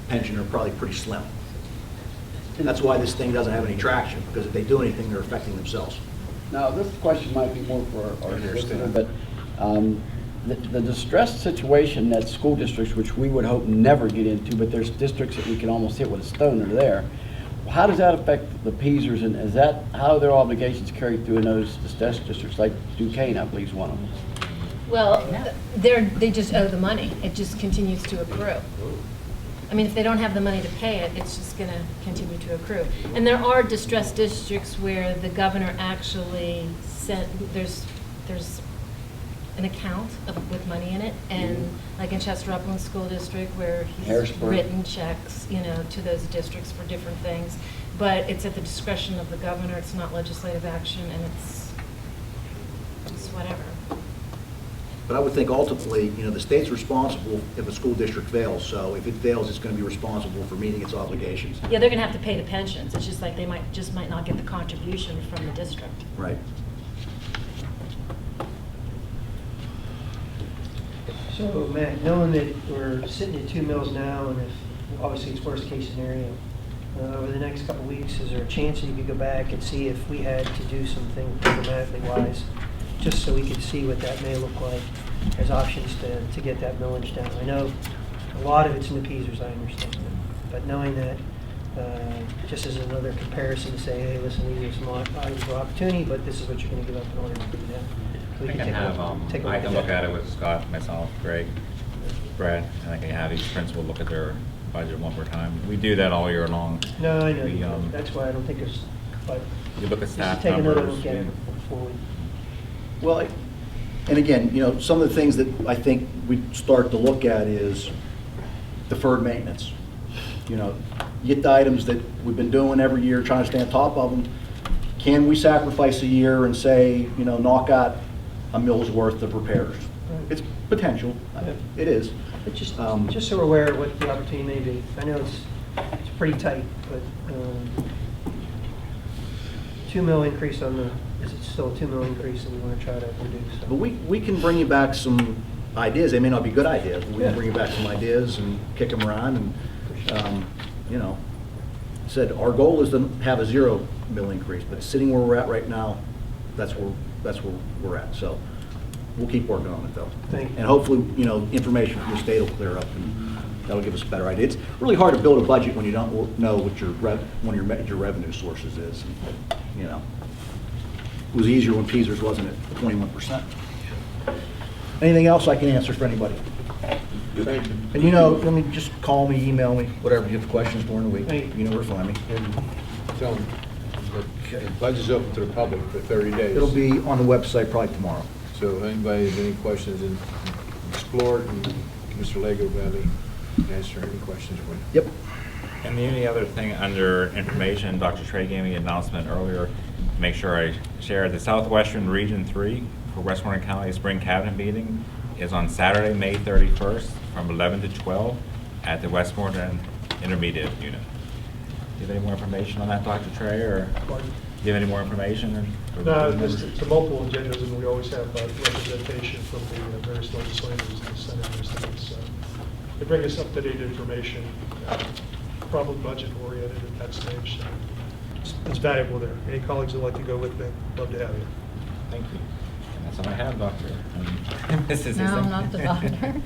pension are probably pretty slim. And that's why this thing doesn't have any traction, because if they do anything, they're affecting themselves. Now, this question might be more for our solicitor, but the distressed situation that school districts, which we would hope never get into, but there's districts that we can almost hit with a stone that are there. How does that affect the PTSDers, and is that, how are their obligations carried through in those distressed districts, like Duquesne, I believe, is one of them? Well, they just owe the money. It just continues to accrue. I mean, if they don't have the money to pay it, it's just going to continue to accrue. And there are distressed districts where the governor actually sent, there's an account with money in it, and like in Chester Upland School District where he's Harrisburg. written checks, you know, to those districts for different things. But it's at the discretion of the governor. It's not legislative action, and it's whatever. But I would think ultimately, you know, the state's responsible if a school district fails. So if it fails, it's going to be responsible for meeting its obligations. Yeah, they're going to have to pay the pensions. It's just like they might not get the contribution from the district. Right. So, Matt, knowing that we're sitting at 2 mills now, and if, obviously it's worst case scenario, over the next couple of weeks, is there a chance that you could go back and see if we had to do something programmatically wise, just so we could see what that may look like as options to get that millage down? I know a lot of it's in the PTSDers, I understand, but knowing that, just as another comparison to say, hey, listen, these are some items of opportunity, but this is what you're going to give up in order to do that. So we I can take have, take a I can that. look at it with Scott, myself, Greg, Brad, and I can have each principal look at their budget one more time. We do that all year long. No, I know We, you don't. That's why I don't think there's, but You look at just to staff take another numbers. look at it before we. Well, and again, you know, some of the things that I think we start to look at is deferred maintenance. You know, you get the items that we've been doing every year, trying to stay on top of them. Can we sacrifice a year and say, you know, knock out a mill's worth of repairs? It's potential. It is. But just so we're aware of what the opportunity may be. I know it's pretty tight, but 2 mil increase on the, is it still a 2 mil increase that we want to try to reduce? But we can bring you back some ideas. They may not be good ideas, but we can bring you back some ideas and kick them around. And, you know, said our goal is to have a 0 mil increase, but sitting where we're at right now, that's where we're at. So we'll keep working on it, though. Thank you. And hopefully, you know, information from the state will clear up, and that'll give us a better idea. It's really hard to build a budget when you don't know what one of your major revenue sources is. You know. It was easier when Peasers wasn't at 21%. Anything else I can answer for anybody? Thank you. And let me just call me, email me, whatever, if you have questions during the week, you know where to find me. And tell them that the budget's open to the public for 30 days. It'll be on the website probably tomorrow. So if anybody has any questions, and explore it, and Mr. Lego will gladly answer any questions for you. Yep. And the only other thing under information, Dr. Trey gave me an announcement earlier, to make sure I share, the Southwestern Region 3 for Westmoreland County Spring Cabinet Meeting is on Saturday, May 31st from 11 to 12 at the Westmoreland Intermediate Unit. Do you have any more information on that, Dr. Trey, or do you have any more information? No, it's the multiple agendas, and we always have representation from the various legislators and the senators. They bring us up-to-date information, probably budget-oriented at that stage. So it's valuable there. Any colleagues that like to go with me, love to have you. Thank you. And that's all I have, Doctor. Mrs. No, Ising. not the doctor.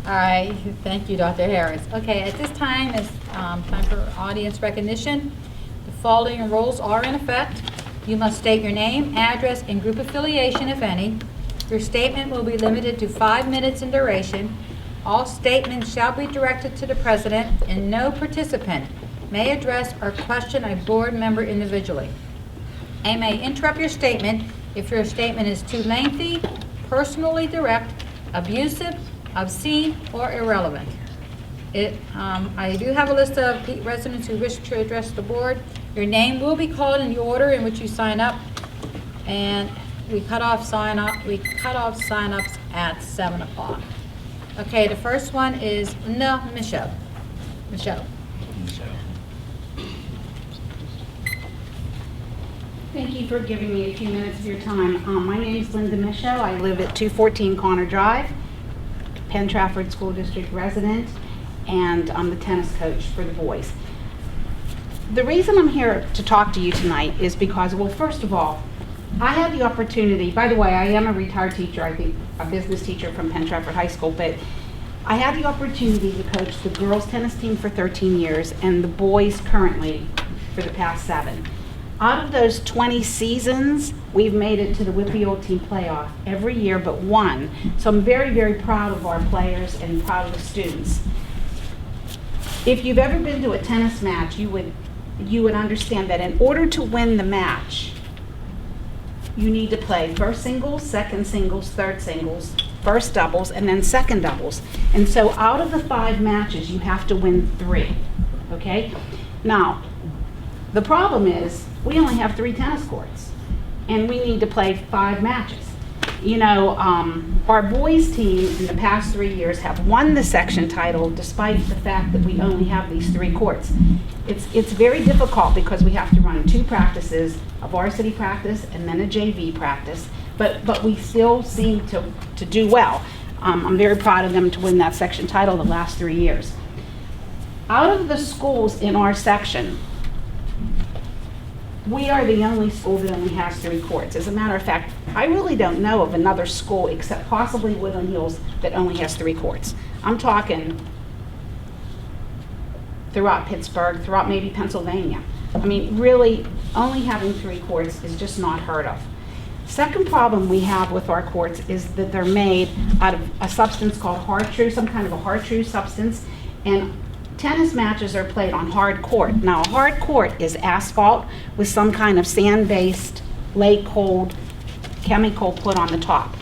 All right, thank you, Dr. Harris. Okay, at this time, it's time for audience recognition. The following rules are in effect. You must state your name, address, and group affiliation, if any. Your statement will be limited to 5 minutes in duration. All statements shall be directed to the president, and no participant may address or question a board member individually. I may interrupt your statement if your statement is too lengthy, personally direct, abusive, obscene, or irrelevant. I do have a list of residents who wish to address the board. Your name will be called in the order in which you sign up, and we cut off sign-ups at 7 o'clock. Okay, the first one is Michelle. Thank you for giving me a few minutes of your time. My name is Linda Michaud. I live at 214 Connor Drive, Penn Trafford School District resident, and I'm the tennis coach for the boys. The reason I'm here to talk to you tonight is because, well, first of all, I had the opportunity, by the way, I am a retired teacher, I think a business teacher from Penn Trafford High School, but I had the opportunity to coach the girls tennis team for 13 years and the boys currently for the past 7. Out of those 20 seasons, we've made it to the Whitfield team playoff every year but one. So I'm very, very proud of our players and proud of the students. If you've ever been to a tennis match, you would understand that in order to win the match, you need to play first singles, second singles, third singles, first doubles, and then second doubles. And so out of the 5 matches, you have to win 3, okay? Now, the problem is we only have 3 tennis courts, and we need to play 5 matches. You know, our boys team in the past 3 years have won the section title despite the fact that we only have these 3 courts. It's very difficult because we have to run 2 practices, a varsity practice and then a JV practice, but we still seem to do well. I'm very proud of them to win that section title the last 3 years. Out of the schools in our section, we are the only school that only has 3 courts. As a matter of fact, I really don't know of another school except possibly Woodland Hills that only has 3 courts. I'm talking throughout Pittsburgh, throughout maybe Pennsylvania. I mean, really, only having 3 courts is just not heard of. Second problem we have with our courts is that they're made out of a substance called hard-true, some kind of a hard-true substance, and tennis matches are played on hard court. Now, a hard court is asphalt with some kind of sand-based, lake-cold chemical put on the top.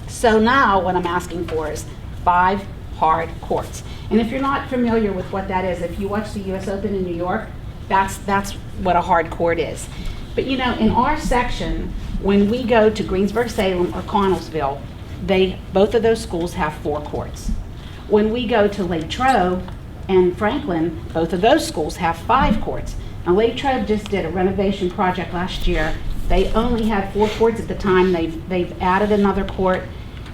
So now what I'm asking for is 5 hard courts. And if you're not familiar with what that is, if you watch the US Open in New York, that's what a hard court is. But you know, in our section, when we go to Greensburg-Salem or Connellsville, both of those schools have 4 courts. When we go to Lake Trove and Franklin, both of those schools have 5 courts. Now, Lake Trove just did a renovation project last year. They only had 4 courts at the time. They've added another court,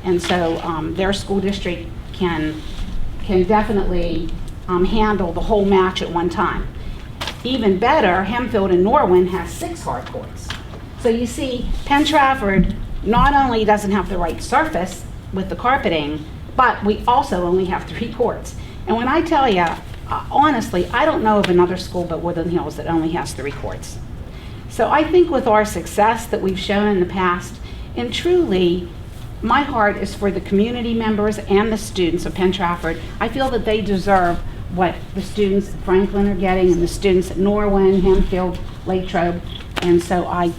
and so their school district can definitely handle the whole match at one time. Even better, Hempfield and Norwin has 6 hard courts. So you see, Penn Trafford not only doesn't have the right surface with the carpeting, but we also only have 3 courts. And when I tell you, honestly, I don't know of another school but Woodland Hills that only has 3 courts. So I think with our success that we've shown in the past, and truly, my heart is for the community members and the students of Penn Trafford. I feel that they deserve what the students at Franklin are getting and the students at Norwin, Hempfield, Latrobe. And so I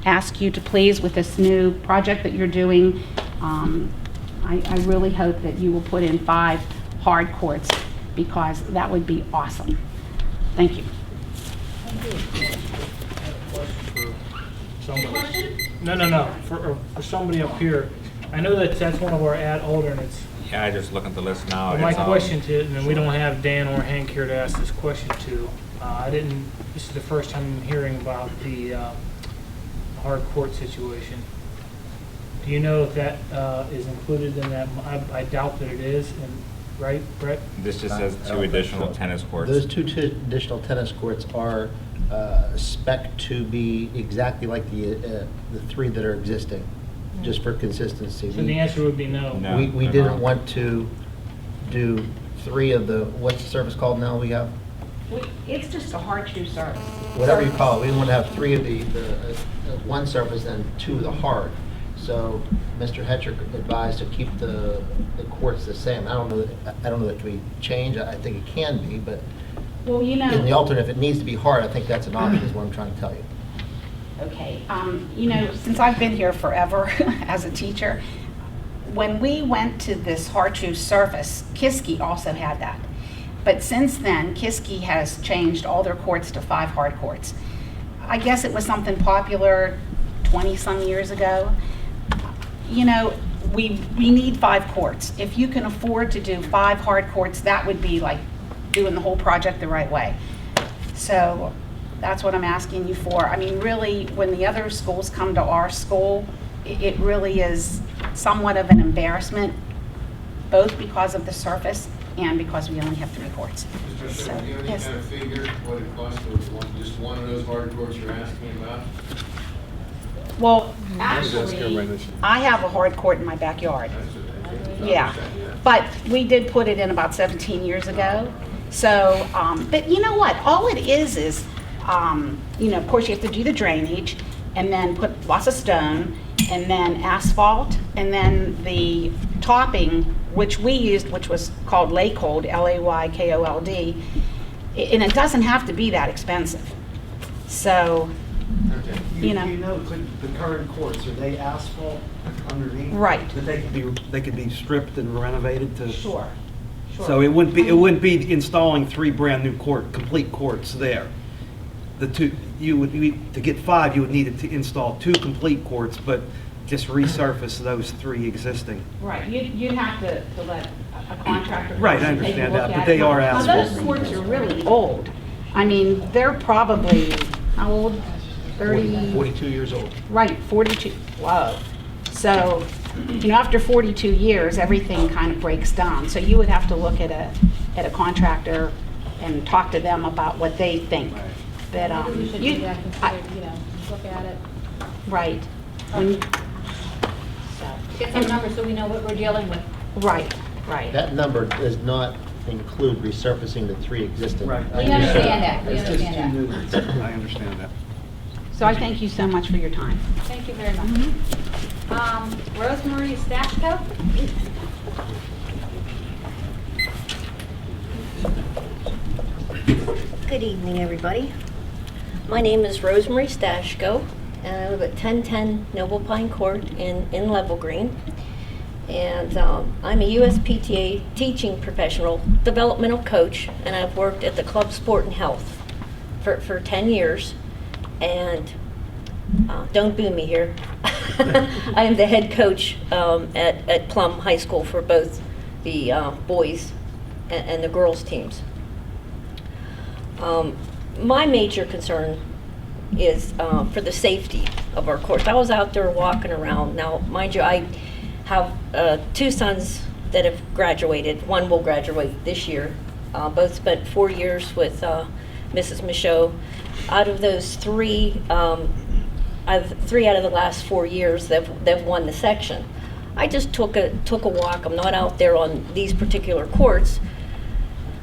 ask you to please, with this new project that you're doing, I really hope that you will put in 5 hard courts, because that would be awesome. Thank you. No. For somebody up here, I know that that's one of our alternates. Yeah, I just look at the list now. But my question to, and we don't have Dan or Hank here to ask this question to, this is the first time I'm hearing about the hard court situation. Do you know if that is included in that? I doubt that it is, right, Brett? This just says 2 additional tennis courts. Those two additional tennis courts are spec to be exactly like the 3 that are existing, just for consistency. So the answer would be no. We didn't want to do 3 of the, what's the service called now we have? It's just a hard shoe service. Whatever you call it. We didn't want to have 3 of the one surface and 2 of the hard. So Mr. Hetrick advised to keep the courts the same. I don't know that can be changed. I think it can be, but well, you know, in the alternate, if it needs to be hard, I think that's an option, is what I'm trying to tell you. Okay, you know, since I've been here forever as a teacher, when we went to this hard shoe surface, Kiski also had that. But since then, Kiski has changed all their courts to 5 hard courts. I guess it was something popular 20-some years ago. You know, we need 5 courts. If you can afford to do 5 hard courts, that would be like doing the whole project the right way. So that's what I'm asking you for. I mean, really, when the other schools come to our school, it really is somewhat of an embarrassment, both because of the surface and because we only have 3 courts. Mr. So, Chairman, do you have any yes. kind of figure what it costs for just one of those hard courts you're asking about? Well, actually, I have a hard court in my backyard. Yeah, but we did put it in about 17 years ago. So, but you know what? All it is, you know, of course you have to do the drainage and then put lots of stone and then asphalt and then the topping, which we used, which was called Laykold, Laykold, and it doesn't have to be that expensive. So, You know, the current courts, are they asphalt underneath? Right. That they could be stripped and renovated to? Sure. So it wouldn't be installing 3 brand new complete courts there. To get 5, you would need to install 2 complete courts, but just resurface those 3 existing. Right, you'd have to let a contractor. Right, I take a understand look that, at but it. they are Now, asphalt. those courts are really old. I mean, they're probably, how old? 30? 42 years old. Right, 42, whoa. So, you know, after 42 years, everything kind of breaks down. So you would have to look at a contractor and talk to them about what they think. But, Maybe we should do that instead, you know, look at it. Right. Get some numbers so we know what we're dealing with. Right, right. That number does not include resurfacing the 3 existing. Right. We understand that, we It's just understand that. too new. I understand that. So I thank you so much for your time. Thank you very much. Rosemary Stashko? Good evening, everybody. My name is Rosemary Stashko, and I live at 1010 Noble Pine Court in Level Green. And I'm a USPTA teaching professional, developmental coach, and I've worked at the Club Sport and Health for 10 years. And don't boo me here. I am the head coach at Plum High School for both the boys and the girls teams. My major concern is for the safety of our courts. I was out there walking around. Now, mind you, I have 2 sons that have graduated. One will graduate this year. Both spent 4 years with Mrs. Michaud. Out of those 3, 3 out of the last 4 years, they've won the section. I just took a walk. I'm not out there on these particular courts,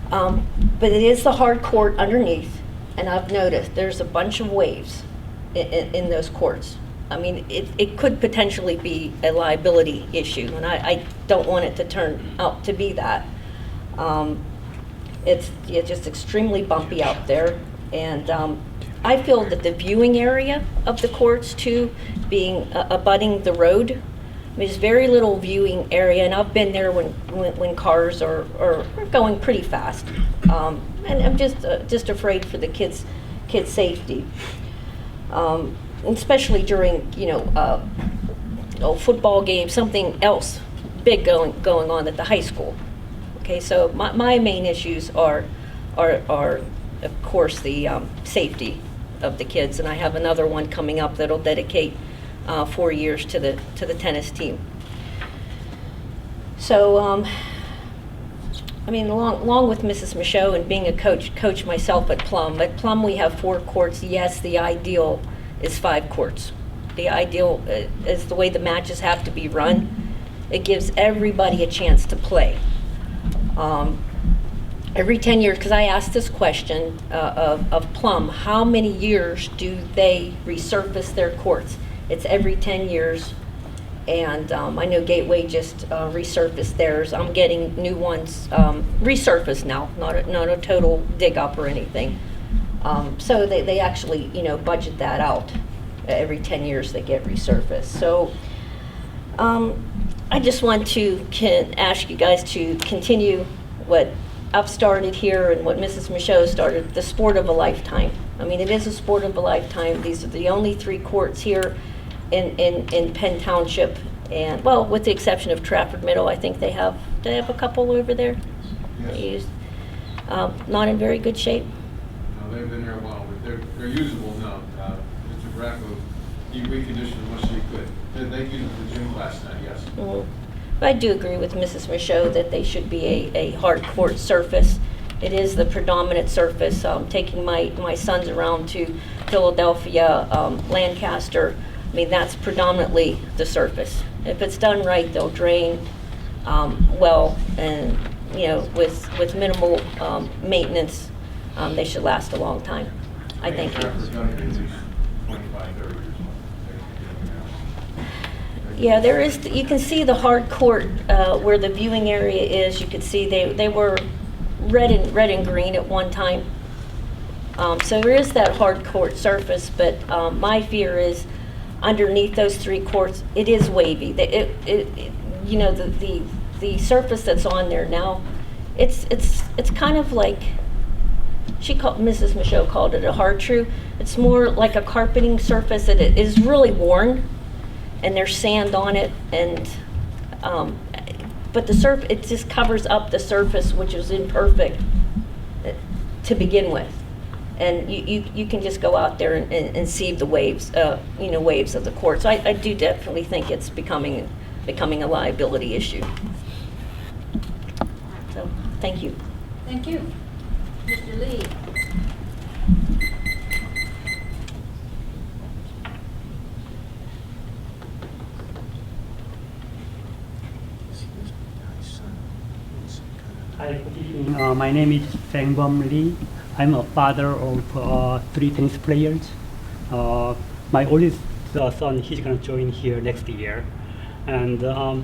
but it is the hard court underneath, and I've noticed there's a bunch of waves. in those courts. I mean, it could potentially be a liability issue, and I don't want it to turn out to be that. It's just extremely bumpy out there, and I feel that the viewing area of the courts too, being abutting the road, I mean, there's very little viewing area, and I've been there when cars are going pretty fast, and I'm just afraid for the kids' safety. Especially during, football games, something else big going on at the high school. Okay, so my main issues are of course the safety of the kids, and I have another one coming up that'll dedicate 4 years to the tennis team. So, I mean, along with Mrs. Michaud and being a coach myself at Plum. At Plum we have 4 courts. Yes, the ideal is 5 courts. The ideal is the way the matches have to be run. It gives everybody a chance to play. Every 10 years, because I asked this question of Plum, how many years do they resurface their courts? It's every 10 years. And I know Gateway just resurfaced theirs. I'm getting new ones resurfaced now, not a total dig up or anything. So they actually, budget that out. Every 10 years they get resurfaced. So I just want to ask you guys to continue what I've started here and what Mrs. Michaud started, the sport of a lifetime. I mean, it is a sport of a lifetime. These are the only 3 courts here in Penn Township, and well, with the exception of Trafford Middle, I think they have a couple over there. Yes. They use, not in very good shape. No, they've been there a while, but they're usable now. Mr. Bracco, he reconditioned them much as he could. They used the gym last night, yes. Mm-hmm. I do agree with Mrs. Michaud that they should be a hard court surface. It is the predominant surface. Taking my sons around to Philadelphia, Lancaster, I mean, that's predominantly the surface. If it's done right, they'll drain well, and with minimal maintenance, they should last a long time. I think. Yeah, there is. You can see the hard court where the viewing area is. You can see they were red and green at one time. So there is that hard court surface, but my fear is underneath those 3 courts, it is wavy. The surface that's on there now, it's kind of like Mrs. Michaud called it a hard true. It's more like a carpeting surface, and it is really worn, and there's sand on it, and but it just covers up the surface, which is imperfect to begin with. And you can just go out there and see the waves, waves of the court. So I do definitely think it's becoming a liability issue. So, thank you. Thank you. Mr. Lee. Hi, good evening. My name is Feng Bom Lee. I'm a father of 3 tennis players. My oldest son, he's going to join here next year. And I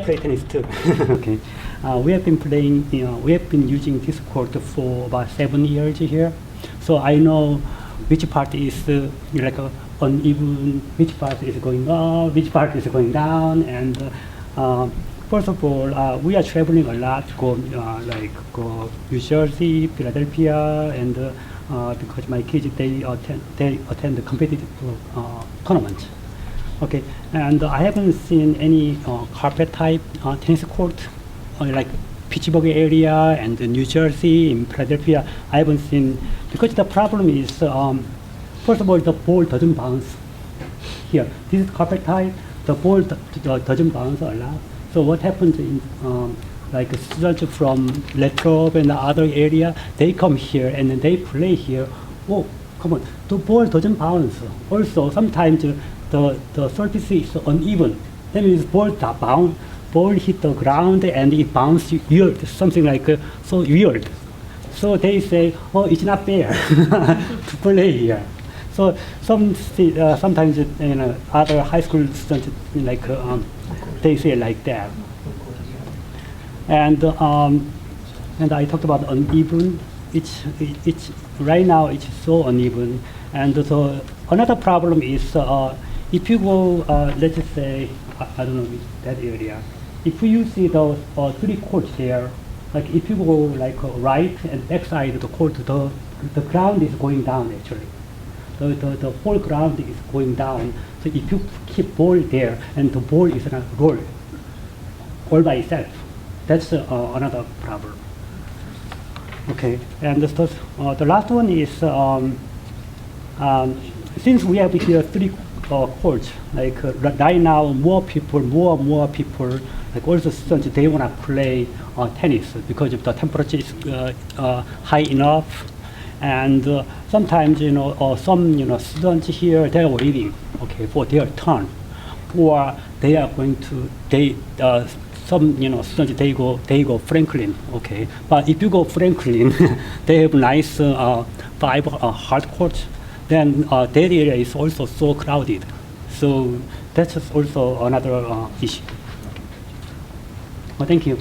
play tennis too. Okay. We have been playing, we have been using this court for about 7 years here. So I know which part is like uneven, which part is going up, which part is going down. And first of all, we are traveling a lot to go New Jersey, Philadelphia, and because my kids they attend the competitive tournament. Okay, and I haven't seen any carpet type tennis court like Pittsburgh area and New Jersey, in Philadelphia. I haven't seen, because the problem is first of all, the ball doesn't bounce here. This is carpet type. The ball doesn't bounce a lot. So what happens in like students from Latrobe and the other area, they come here and then they play here. Oh, come on, the ball doesn't bounce. Also, sometimes the surface is uneven. That means ball hit the ground and it bounces weird, something like so weird. So they say, oh, it's not fair to play here. So sometimes other high school students they say like that. And I talked about uneven. It's right now it's so uneven. And so another problem is if you go, let's just say, I don't know that area. If you see those 3 courts there, like if you go like right and back side of the court, the ground is going down actually. The whole ground is going down. So if you keep ball there and the ball is not roll all by itself, that's another problem. Okay, and the last one is since we have here 3 courts, like right now more and more people, like all the students, they want to play tennis because if the temperature is high enough. And sometimes, some, students here, they are waiting, okay, for their turn. Or they are going to, some, students, they go Franklin, okay. But if you go Franklin, they have nice 5 hard courts. Then that area is also so crowded. So that's also another issue. Well, thank you.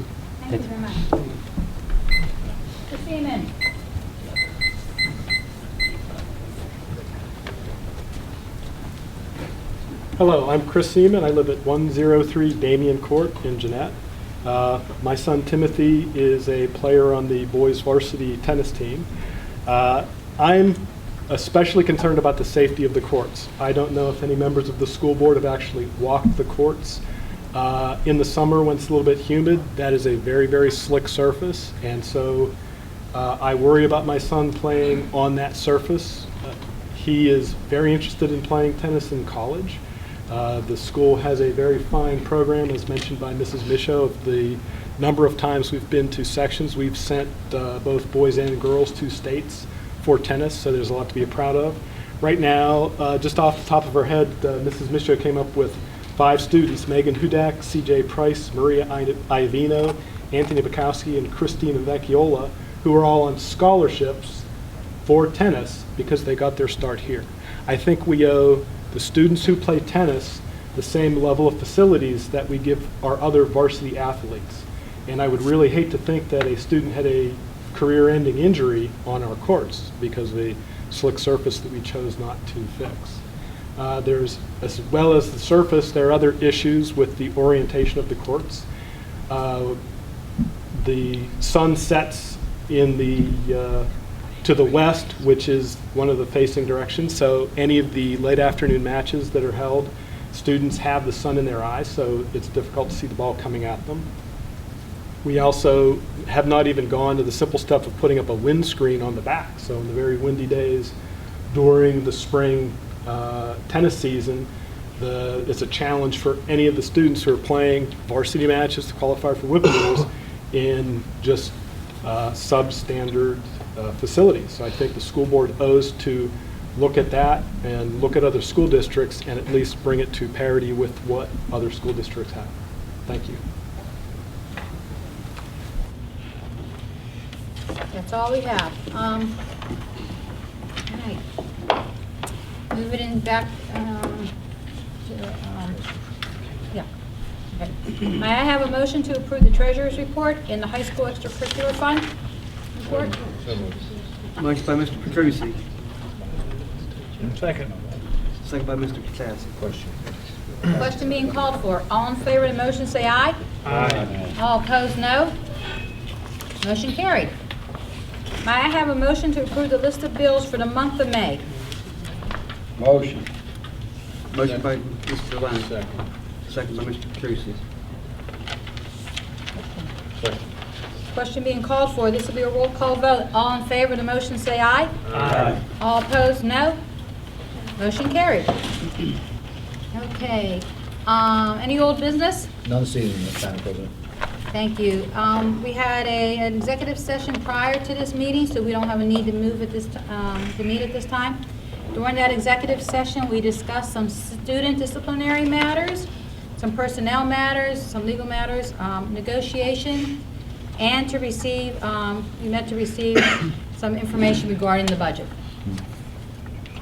Thank you very much. Ms. Seaman. Hello, I'm Chris Seaman. I live at 103 Damien Court in Jeanette. My son Timothy is a player on the boys varsity tennis team. I'm especially concerned about the safety of the courts. I don't know if any members of the school board have actually walked the courts. In the summer when it's a little bit humid, that is a very, very slick surface. And so I worry about my son playing on that surface. He is very interested in playing tennis in college. The school has a very fine program, as mentioned by Mrs. Michaud, of the number of times we've been to sections. We've sent both boys and girls to states for tennis, so there's a lot to be proud of. Right now, just off the top of her head, Mrs. Michaud came up with 5 students: Megan Hudak, CJ Price, Maria Iovino, Anthony Bukowski, and Christina Vecchiola, who are all on scholarships for tennis because they got their start here. I think we owe the students who play tennis the same level of facilities that we give our other varsity athletes. And I would really hate to think that a student had a career-ending injury on our courts because of a slick surface that we chose not to fix. There's, as well as the surface, there are other issues with the orientation of the courts. The sun sets in the to the west, which is one of the facing directions. So any of the late afternoon matches that are held, students have the sun in their eyes, so it's difficult to see the ball coming at them. We also have not even gone to the simple step of putting up a windscreen on the back. So in the very windy days during the spring tennis season, it's a challenge for any of the students who are playing varsity matches to qualify for whip rules in just substandard facilities. So I think the school board owes to look at that and look at other school districts and at least bring it to parity with what other school districts have. Thank you. That's all we have. All right. Move it in back yeah. Okay. May I have a motion to approve the treasurer's report in the high school extracurricular fund report? Motion by Mr. Petrucci. Second. Second by Mr. Katsas. Question. Question being called for. All in favor of the motion, say aye. Aye. All opposed, no. Motion carried. May I have a motion to approve the list of bills for the month of May? Motion. Motion by Mr. Devine. Second. Second by Mr. Petrucci. Second. Question being called for. This will be a roll call vote. All in favor of the motion, say aye. Aye. All opposed, no. Motion carried. Okay. Any old business? None this evening, Madam President. Thank you. We had an executive session prior to this meeting, so we don't have a need to move at this to meet at this time. During that executive session, we discussed some student disciplinary matters, some personnel matters, some legal matters, negotiation, and to receive, you meant to receive some information regarding the budget.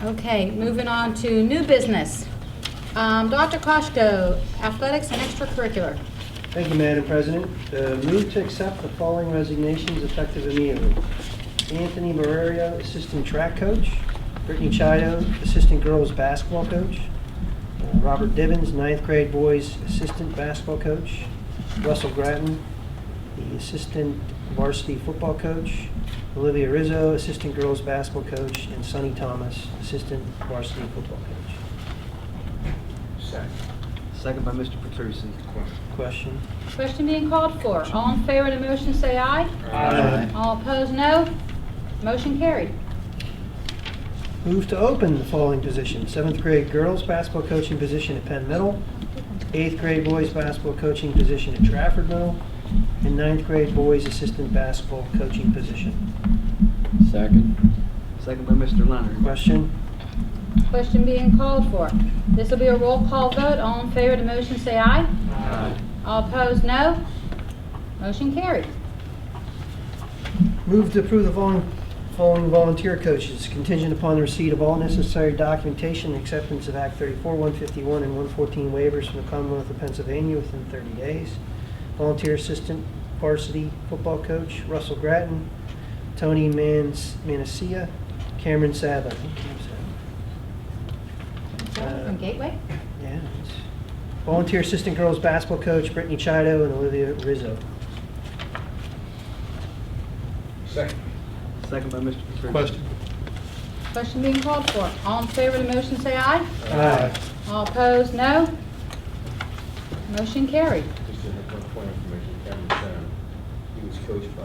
Okay, moving on to new business. Dr. Koshko, athletics and extracurricular. Thank you, Madam President. Move to accept the following resignations effective immediately. Anthony Barrerio, assistant track coach. Brittany Chido, assistant girls basketball coach. Robert Divins, 9th grade boys assistant basketball coach. Russell Gratton, the assistant varsity football coach. Olivia Rizzo, assistant girls basketball coach. And Sonny Thomas, assistant varsity football coach. Second. Second by Mr. Petrucci. Question? Question being called for. All in favor of the motion, say aye. Aye. All opposed, no. Motion carried. Move to open the following position. 7th grade girls basketball coaching position at Penn Middle, 8th grade boys basketball coaching position at Trafford Middle, and 9th grade boys assistant basketball coaching position. Second. Second by Mr. Leonard. Question? Question being called for. This will be a roll call vote. All in favor of the motion, say aye. Aye. All opposed, no. Motion carried. Move to approve the following volunteer coaches, contingent upon the receipt of all necessary documentation and acceptance of Act 34, 151, and 114 waivers from the Commonwealth of Pennsylvania within 30 days. Volunteer assistant varsity football coach, Russell Gratton. Tony Manacia. Cameron Sadler. I think Cam Sadler. From Gateway? Yeah. Volunteer assistant girls basketball coach, Brittany Chido and Olivia Rizzo. Second. Second by Mr. Petrucci. Question. Question being called for. All in favor of the motion, say aye. Aye. All opposed, no. Motion carried. Just a point of information, Cameron, he was coached by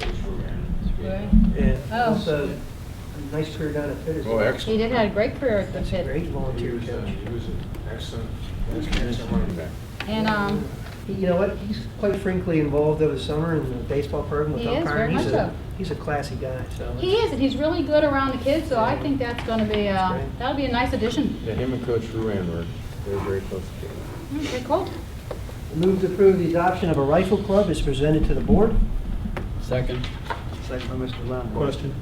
Coach Ruran. And Oh. also, a nice career down at Pitt as Oh, well. excellent. He did have a great career at the That's a Pitt. great volunteer He coach. was an excellent running back. And You know what, he's quite frankly involved over the summer in the baseball program with He is, umpiring. very much so. He's a classy guy, so. he is, and he's really good around the kids, so I think that's going to be, great. that'll be a nice addition. Yeah, him and Coach Ruran were very close together. Okay, cool. Move to approve the adoption of a rifle club is presented to the board. Second. Second by Mr. Leonard. Question.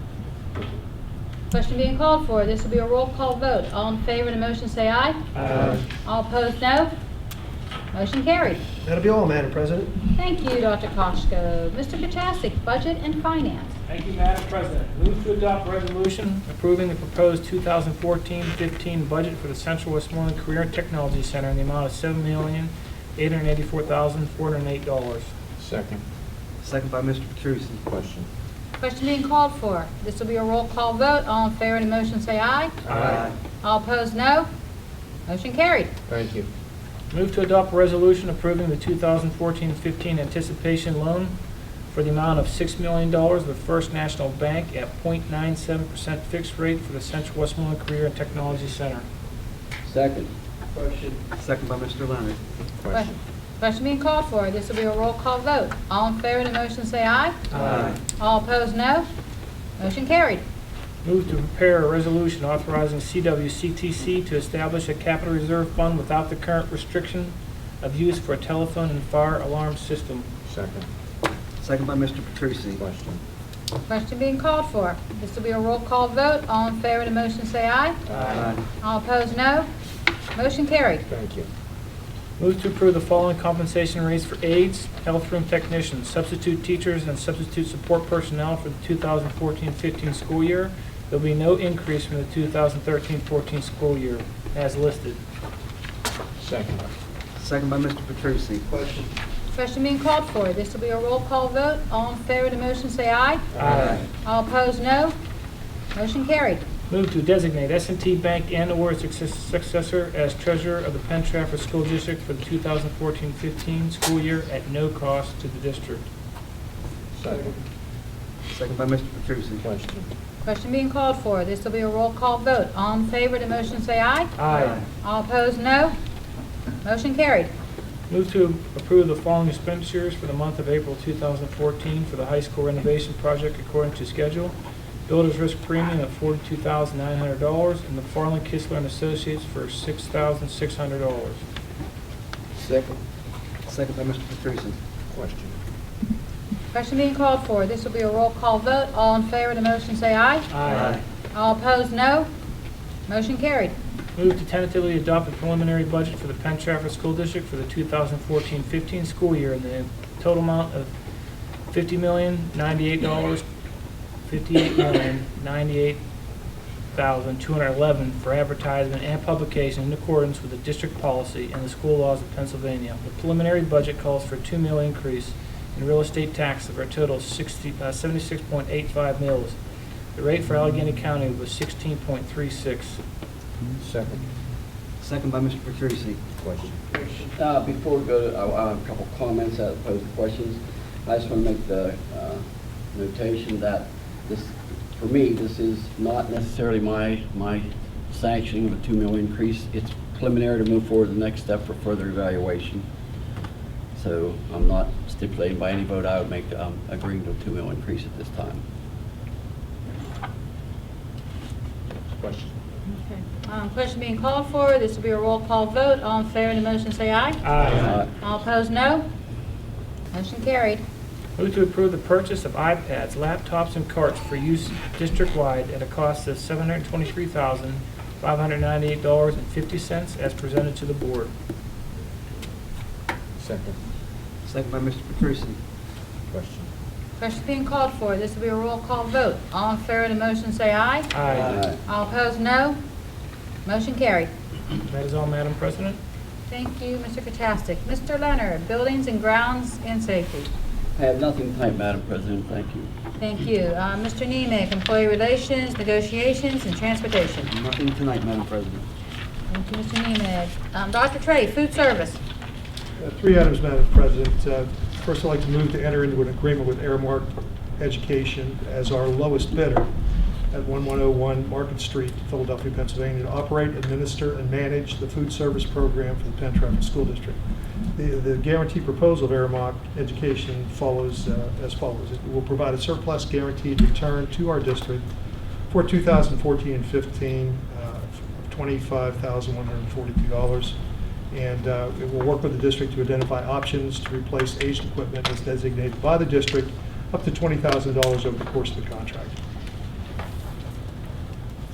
Question being called for. This will be a roll call vote. All in favor of the motion, say aye. Aye. All opposed, no. Motion carried. That'll be all, Madam President. Thank you, Dr. Koshko. Mr. Kachasik, Budget and Finance. Thank you, Madam President. Move to adopt resolution approving the proposed 2014-15 budget for the Central Westmoreland Career and Technology Center in the amount of $7,884,408. Second. Second by Mr. Petrucci. Question. Question being called for. This will be a roll call vote. All in favor of the motion, say aye. Aye. All opposed, no. Motion carried. Thank you. Move to adopt a resolution approving the 2014-15 anticipation loan for the amount of $6 million with First National Bank at 0.97% fixed rate for the Central Westmoreland Career and Technology Center. Second. Question. Second by Mr. Leonard. Question. Question being called for. This will be a roll call vote. All in favor of the motion, say aye. Aye. All opposed, no. Motion carried. Move to prepare a resolution authorizing CWCTC to establish a capital reserve fund without the current restriction of use for a telephone and fire alarm system. Second. Second by Mr. Petrucci. Question. Question being called for. This will be a roll call vote. All in favor of the motion, say aye. Aye. All opposed, no. Motion carried. Thank you. Move to approve the following compensation rates for aides, health room technicians, substitute teachers, and substitute support personnel for the 2014-15 school year. There will be no increase from the 2013-14 school year, as listed. Second. Second by Mr. Petrucci. Question. Question being called for. This will be a roll call vote. All in favor of the motion, say aye. Aye. All opposed, no. Motion carried. Move to designate S&T Bank and/or its successor as treasurer of the Penn Trafford School District for the 2014-15 school year at no cost to the district. Second. Second by Mr. Petrucci. Question. Question being called for. This will be a roll call vote. All in favor of the motion, say aye. Aye. All opposed, no. Motion carried. Move to approve the following expenditures for the month of April 2014 for the high school renovation project according to schedule. Builder's risk premium of $42,900 and the Farland Kistler and Associates for $6,600. Second. Second by Mr. Petrucci. Question. Question being called for. This will be a roll call vote. All in favor of the motion say aye. Aye. All opposed, no. Motion carried. Move to tentatively adopt a preliminary budget for the Penn Trafford School District for the 2014-15 school year in the total amount of $58,098,211 for advertisement and publication in accordance with the district policy and the school laws of Pennsylvania. The preliminary budget calls for a $2 million increase in real estate tax for a total of 76.85 mills. The rate for Allegheny County was 16.36. Second. Second by Mr. Petrucci. Question. Before we go to, I have a couple comments as opposed to questions. I just want to make the notation that this, for me, this is not necessarily my sanctioning of a $2 million increase. It's preliminary to move forward to the next step for further evaluation. So I'm not stipulating by any vote I would make agreeing to a $2 million increase at this time. Question. Okay. Question being called for. This will be a roll call vote. All in favor of the motion say aye. Aye. All opposed, no. Motion carried. Move to approve the purchase of iPads, laptops, and carts for use district-wide at a cost of $723,598.50 as presented to the board. Second. Second by Mr. Petrucci. Question. Question being called for. This will be a roll call vote. All in favor of the motion say aye. Aye. All opposed, no. Motion carried. That is all, Madam President. Thank you, Mr. Katastik. Mr. Leonard, Buildings and Grounds and Safety. I have nothing tonight, Madam President. Thank you. Thank you. Mr. Nemec, Employee Relations, Negotiations, and Transportation. Nothing tonight, Madam President. Thank you, Mr. Nemec. Dr. Trey, Food Service. 3 items, Madam President. First, I'd like to move to enter into an agreement with Aramark Education as our lowest bidder at 1101 Market Street, Philadelphia, Pennsylvania, to operate, administer, and manage the food service program for the Penn Trafford School District. The guarantee proposal of Aramark Education follows as follows. It will provide a surplus guaranteed return to our district for 2014 and 15 of $25,142. And it will work with the district to identify options to replace aged equipment as designated by the district up to $20,000 over the course of the contract.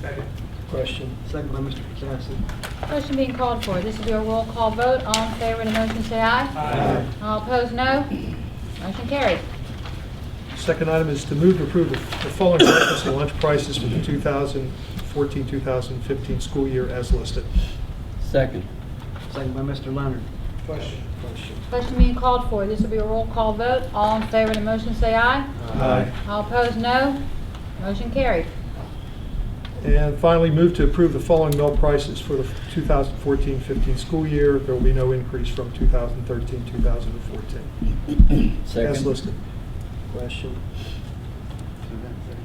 Second. Question. Second by Mr. Petrucci. Question being called for. This will be a roll call vote. All in favor of the motion say aye. Aye. All opposed, no. Motion carried. Second item is to move to approve the following breakfast and lunch prices for the 2014-2015 school year as listed. Second. Second by Mr. Leonard. Question. Question being called for. This will be a roll call vote. All in favor of the motion say aye. Aye. All opposed, no. Motion carried. And finally, move to approve the following mill prices for the 2014-15 school year. There will be no increase from 2013-2014. Second. As listed. Question.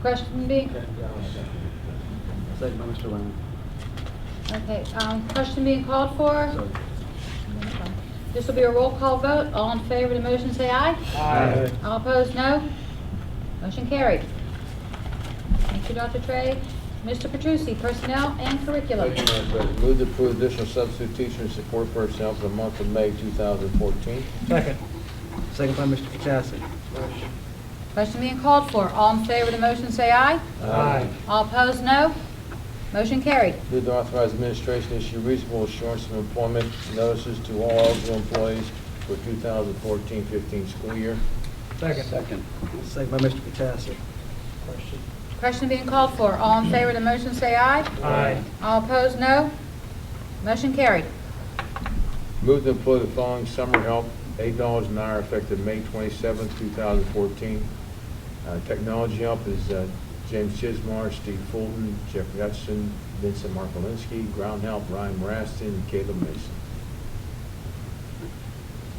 Question being, Second by Mr. Leonard. okay, question being called for. This will be a roll call vote. All in favor of the motion say aye. Aye. All opposed, no. Motion carried. Thank you, Dr. Trey. Mr. Petrucci, Personnel and Curriculum. Thank you, Madam President. Move to approve additional substitute teacher and support personnel for the month of May 2014. Second. Second by Mr. Katasik. Question being called for. All in favor of the motion say aye. Aye. All opposed, no. Motion carried. Move to authorize administration to issue reasonable assurance of employment notices to all eligible employees for 2014-15 school year. Second. Second. Second by Mr. Katasik. Question. Question being called for. All in favor of the motion say aye. Aye. All opposed, no. Motion carried. Move to employ the following summer help, $8 an hour effective May 27, 2014. Technology help is James Chismar, Steve Fulton, Jeffrey Hudson, Vincent Markolinsky. Ground help, Ryan Maraston, and Caleb Mason.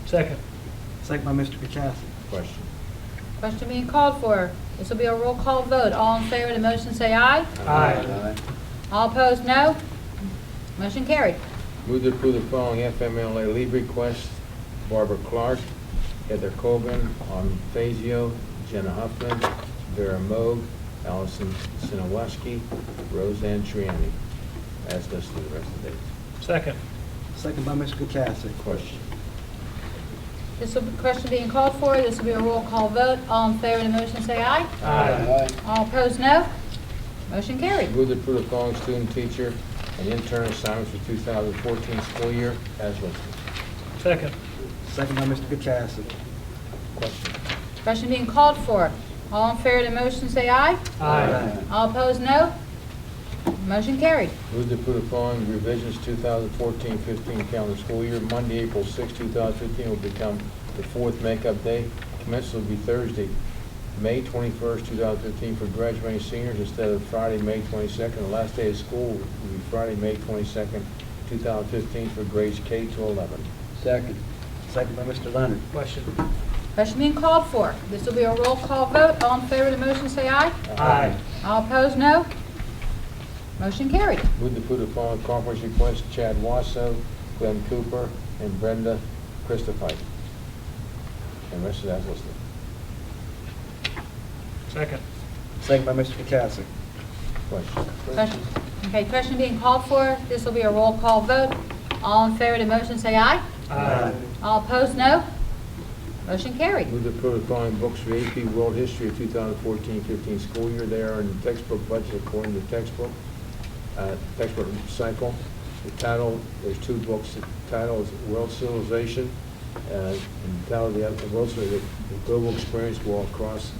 Second. Second by Mr. Katasik. Question. Question being called for. This will be a roll call vote. All in favor of the motion say aye. Aye. All opposed, no. Motion carried. Move to approve the following FMLA leave requests. Barbara Clark, Heather Cogan, Autumn Fazio, Jenna Huffman, Vera Moog, Allison Sinoweski, Roseanne Triani, as listed in the rest of the dates. Second. Second by Mr. Katasik. Question. This will be question being called for. This will be a roll call vote. All in favor of the motion say aye. Aye. All opposed, no. Motion carried. Move to approve the following student teacher and intern assignments for 2014 school year as listed. Second. Second by Mr. Kachasik. Question. Question being called for. All in favor of the motion say aye. Aye. All opposed, no. Motion carried. Move to approve the following revisions 2014-15 calendar school year. Monday, April 6, 2015 will become the fourth makeup day. Commencement will be Thursday, May 21st, 2015 for graduating seniors instead of Friday, May 22nd. The last day of school will be Friday, May 22nd, 2015 for grades K to 11. Second. Second by Mr. Leonard. Question. Question being called for. This will be a roll call vote. All in favor of the motion say aye. Aye. All opposed, no. Motion carried. Move to approve the following conference requests: Chad Wasso, Glenn Cooper, and Brenda Christopher. And the rest of that is listed. Second. Second by Mr. Kachasik. Question. Question. Okay, question being called for. This will be a roll call vote. All in favor of the motion say aye. Aye. All opposed, no. Motion carried. Move to approve the following books for AP World History of 2014-15 school year. They are in the textbook budget according to the textbook cycle. The title, there's two books. The title is World Civilization, and the title of the other, World Civilization, the Global Experience Walk Across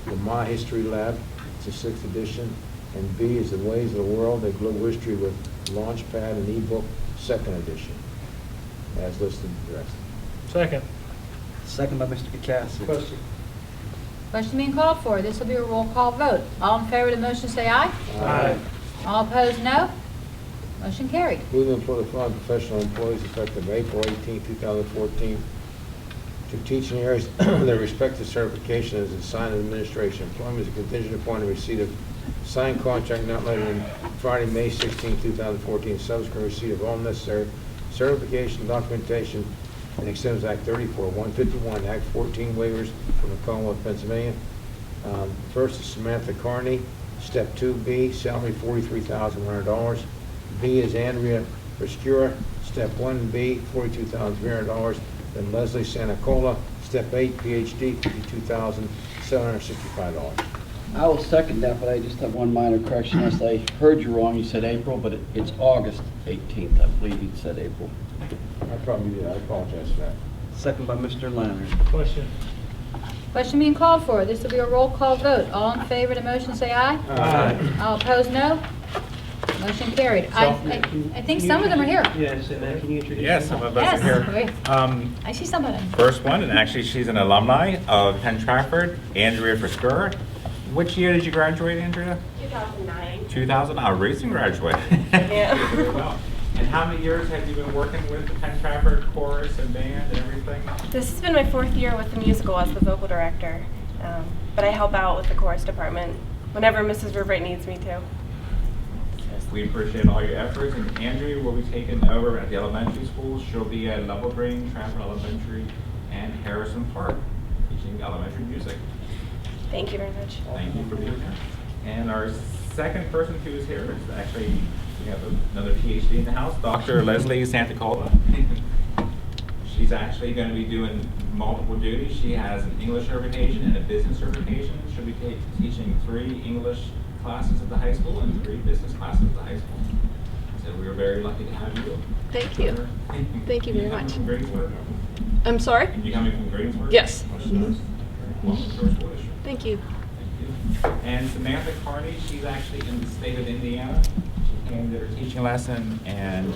the My History Lab. It's the 6th edition. And B is The Ways of the World, a Global History with Launchpad and ebook, 2nd edition, as listed the rest. Second. Second by Mr. Kachasik. Question. Question being called for. This will be a roll call vote. All in favor of the motion say aye. Aye. All opposed, no. Motion carried. Move to employ the following professional employees effective April 18, 2014 to teach in areas of their respective certification as assigned administration. Employment is contingent upon the receipt of signed contract not later than Friday, May 16, 2014, subsequent receipt of all necessary certification, documentation, and extends Act 34, 151, Act 14 waivers from the Commonwealth of Pennsylvania. First is Samantha Carney. Step 2B, salary $43,100. B is Andrea Rescura. Step 1B, $42,300. Then Leslie Santacola. Step 8, PhD, $52,765. I will second that, but I just have one minor correction. Unless I heard you wrong, you said April, but it's August 18th. I believe you said April. I probably did. I apologize for that. Second by Mr. Leonard. Question. Question being called for. This will be a roll call vote. All in favor of the motion say aye. Aye. All opposed, no. Motion carried. I think some of them are here. Yes, and can you introduce Yes, them? some of us Yes. are here. Wait. I see somebody. First one, and actually she's an alumni of Penn Trafford, Andrea Friskur. Which year did you graduate, Andrea? 2009. 2000, a recent graduate. Yeah. Very well. And how many years have you been working with the Penn Trafford chorus and band and everything? This has been my 4th year with the musical as the vocal director, but I help out with the chorus department whenever Mrs. Verbright needs me to. We appreciate all your efforts, and Andrea will be taking over at the elementary schools. She'll be at Level Green, Trafford Elementary, and Harrison Park, teaching elementary music. Thank you very much. Thank you for being here. And our second person who is here is actually, we have another PhD in the house, Dr. Leslie Santacola. She's actually going to be doing multiple duties. She has an English certification and a business certification. She'll be teaching 3 English classes at the high school and 3 business classes at the high school. So we are very lucky to have you. Thank you. Thank you very much. From Greensburg. I'm sorry? You coming from Greensburg? Yes. Welcome to our school district. Thank you. And Samantha Carney, she's actually in the state of Indiana. She came to her teaching lesson, and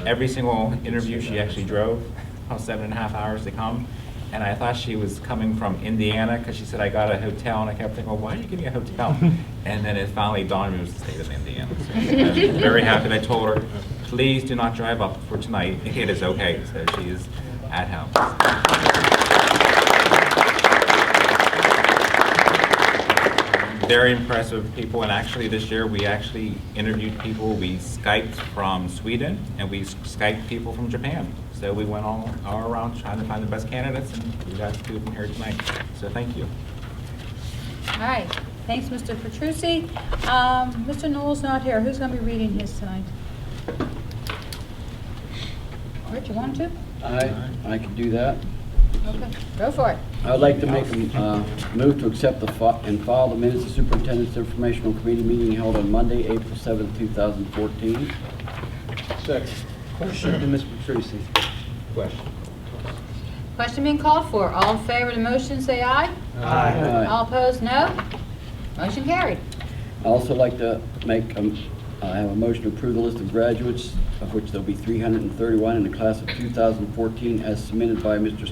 every single interview she actually drove about 7.5 hours to come. And I thought she was coming from Indiana because she said, I got a hotel, and I kept thinking, well, why are you getting a hotel? And then it finally dawned on me it was the state of Indiana. So I'm very happy. And I told her, please do not drive up for tonight. It is okay. So she is at home. Very impressive people, and actually this year we actually interviewed people. We Skyped from Sweden, and we Skyped people from Japan. So we went all around trying to find the best candidates, and we got 2 of them here tonight. So thank you. All right. Thanks, Mr. Petrucci. Mr. Knoll's not here. Who's going to be reading his tonight? Rich, you want to? I can do that. Okay, go for it. I would like to make a move to accept and file the minutes of Superintendent's Informational Committee meeting held on Monday, April 7th, 2014. Second. Question to Ms. Petrusi. Question. Question being called for. All in favor of the motion, say aye. Aye. All opposed, no. Motion carried. I'd also like to have a motion to approve the list of graduates, of which there'll be 331 in the class of 2014, as submitted by Mr.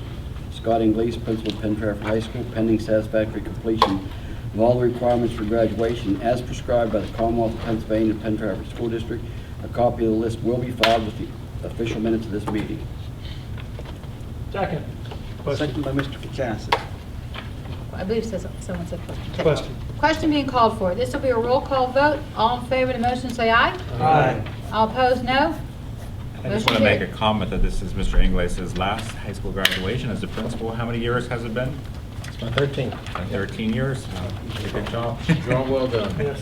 Scott Inglis, Principal of Penn Trafford High School, pending satisfactory completion of all the requirements for graduation as prescribed by the Commonwealth of Pennsylvania Penn Trafford School District. A copy of the list will be filed with the official minutes of this meeting. Second. Second by Mr. Kachasik. I believe someone said question. Question. Question being called for. This will be a roll call vote. All in favor of the motion, say aye. Aye. All opposed, no. I just want to make a comment that this is Mr. Ingles' last high school graduation as a principal. How many years has it been? It's my 13. 13 years. You did a good job. Job well done. Yes.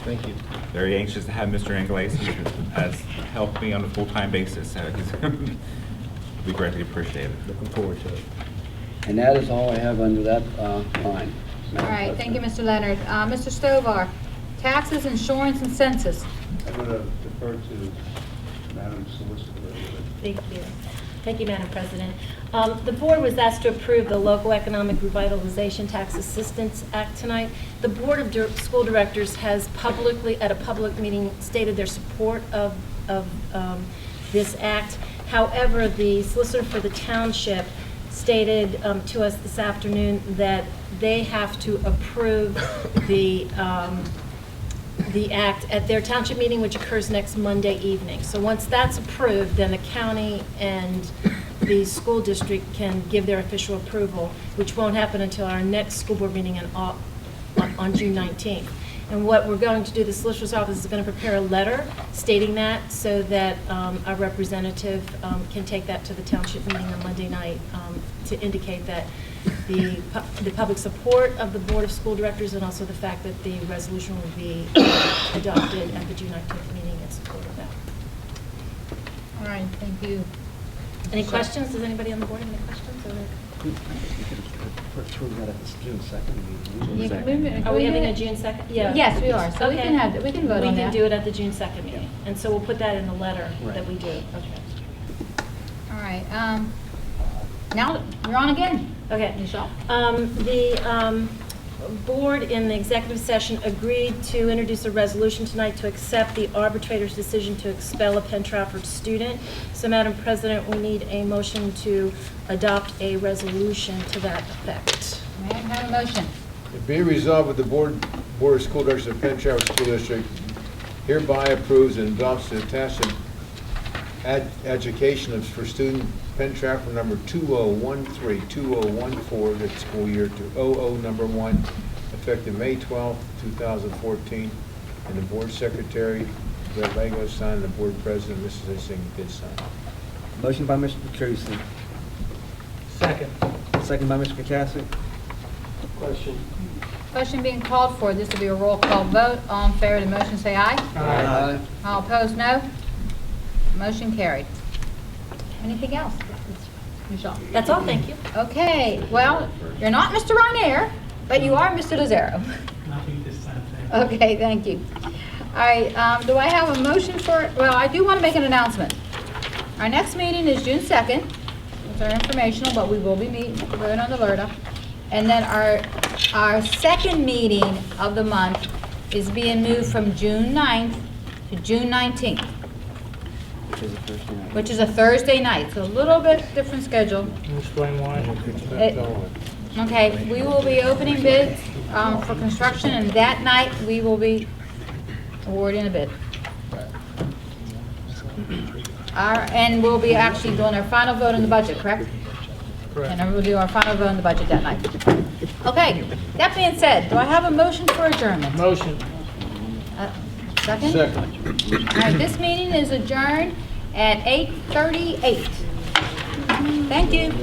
Thank you. Very anxious to have Mr. Ingles, who has helped me on a full-time basis. It'll be greatly appreciated. Looking forward to it. And that is all I have under that line. All right, thank you, Mr. Leonard. Mr. Stovar, taxes, insurance, and census. I'm going to defer to Madam Solicitor. Thank you. Thank you, Madam President. The board was asked to approve the Local Economic Revitalization Tax Assistance Act tonight. The Board of School Directors has publicly, at a public meeting, stated their support of this act. However, the solicitor for the township stated to us this afternoon that they have to approve the act at their township meeting, which occurs next Monday evening. So once that's approved, then the county and the school district can give their official approval, which won't happen until our next school board meeting on June 19th. And what we're going to do, the solicitor's office is going to prepare a letter stating that so that our representative can take that to the township meeting on Monday night to indicate that the public support of the Board of School Directors and also the fact that the resolution will be adopted at the June 19th meeting in support of that. All right, thank you. Any questions? Does anybody on the board have any questions? Approve that at the June 2nd meeting. Are we having a June 2nd? Yeah. Yes, we are. So we can have, we can vote on that. We can do it at the June 2nd meeting. And so we'll put that in the letter that we do. Okay. All right, now we're on again. Okay. Michelle. The board in the executive session agreed to introduce a resolution tonight to accept the arbitrator's decision to expel a Penn Trafford student. So, Madam President, we need a motion to adopt a resolution to that effect. May I have a motion? It be resolved that the Board of School Directors of Penn Trafford School District hereby approves and adopts the attached education for student Penn Trafford number 2013-2014, that school year to 00 number 1, effective May 12, 2014. And the board secretary, Brett Lego, signed, the board president, Mrs. Ising, did sign. Motion by Mr. Petrusi. Second. Second by Mr. Kachasik. Question. Question being called for. This will be a roll call vote. All in favor of the motion, say aye. Aye. All opposed, no. Motion carried. Anything else? Michelle? That's all, thank you. Okay, well, you're not Mr. Rynair, but you are Mr. Lazaro. Nothing this time. Okay, thank you. All right, do I have a motion for, well, I do want to make an announcement. Our next meeting is June 2nd. It's our informational, but we will be meeting, voting on the LERTA. And then our second meeting of the month is being moved from June 9th to June 19th. Which is a Thursday night, so a little bit different schedule. Explain why. Okay, we will be opening bids for construction, and that night we will be awarding a bid. And we'll be actually doing our final vote on the budget, correct? Correct. And then we'll do our final vote on the budget that night. Okay, that being said, do I have a motion for adjournment? Motion. Second? Second. All right, this meeting is adjourned at 8:38. Thank you.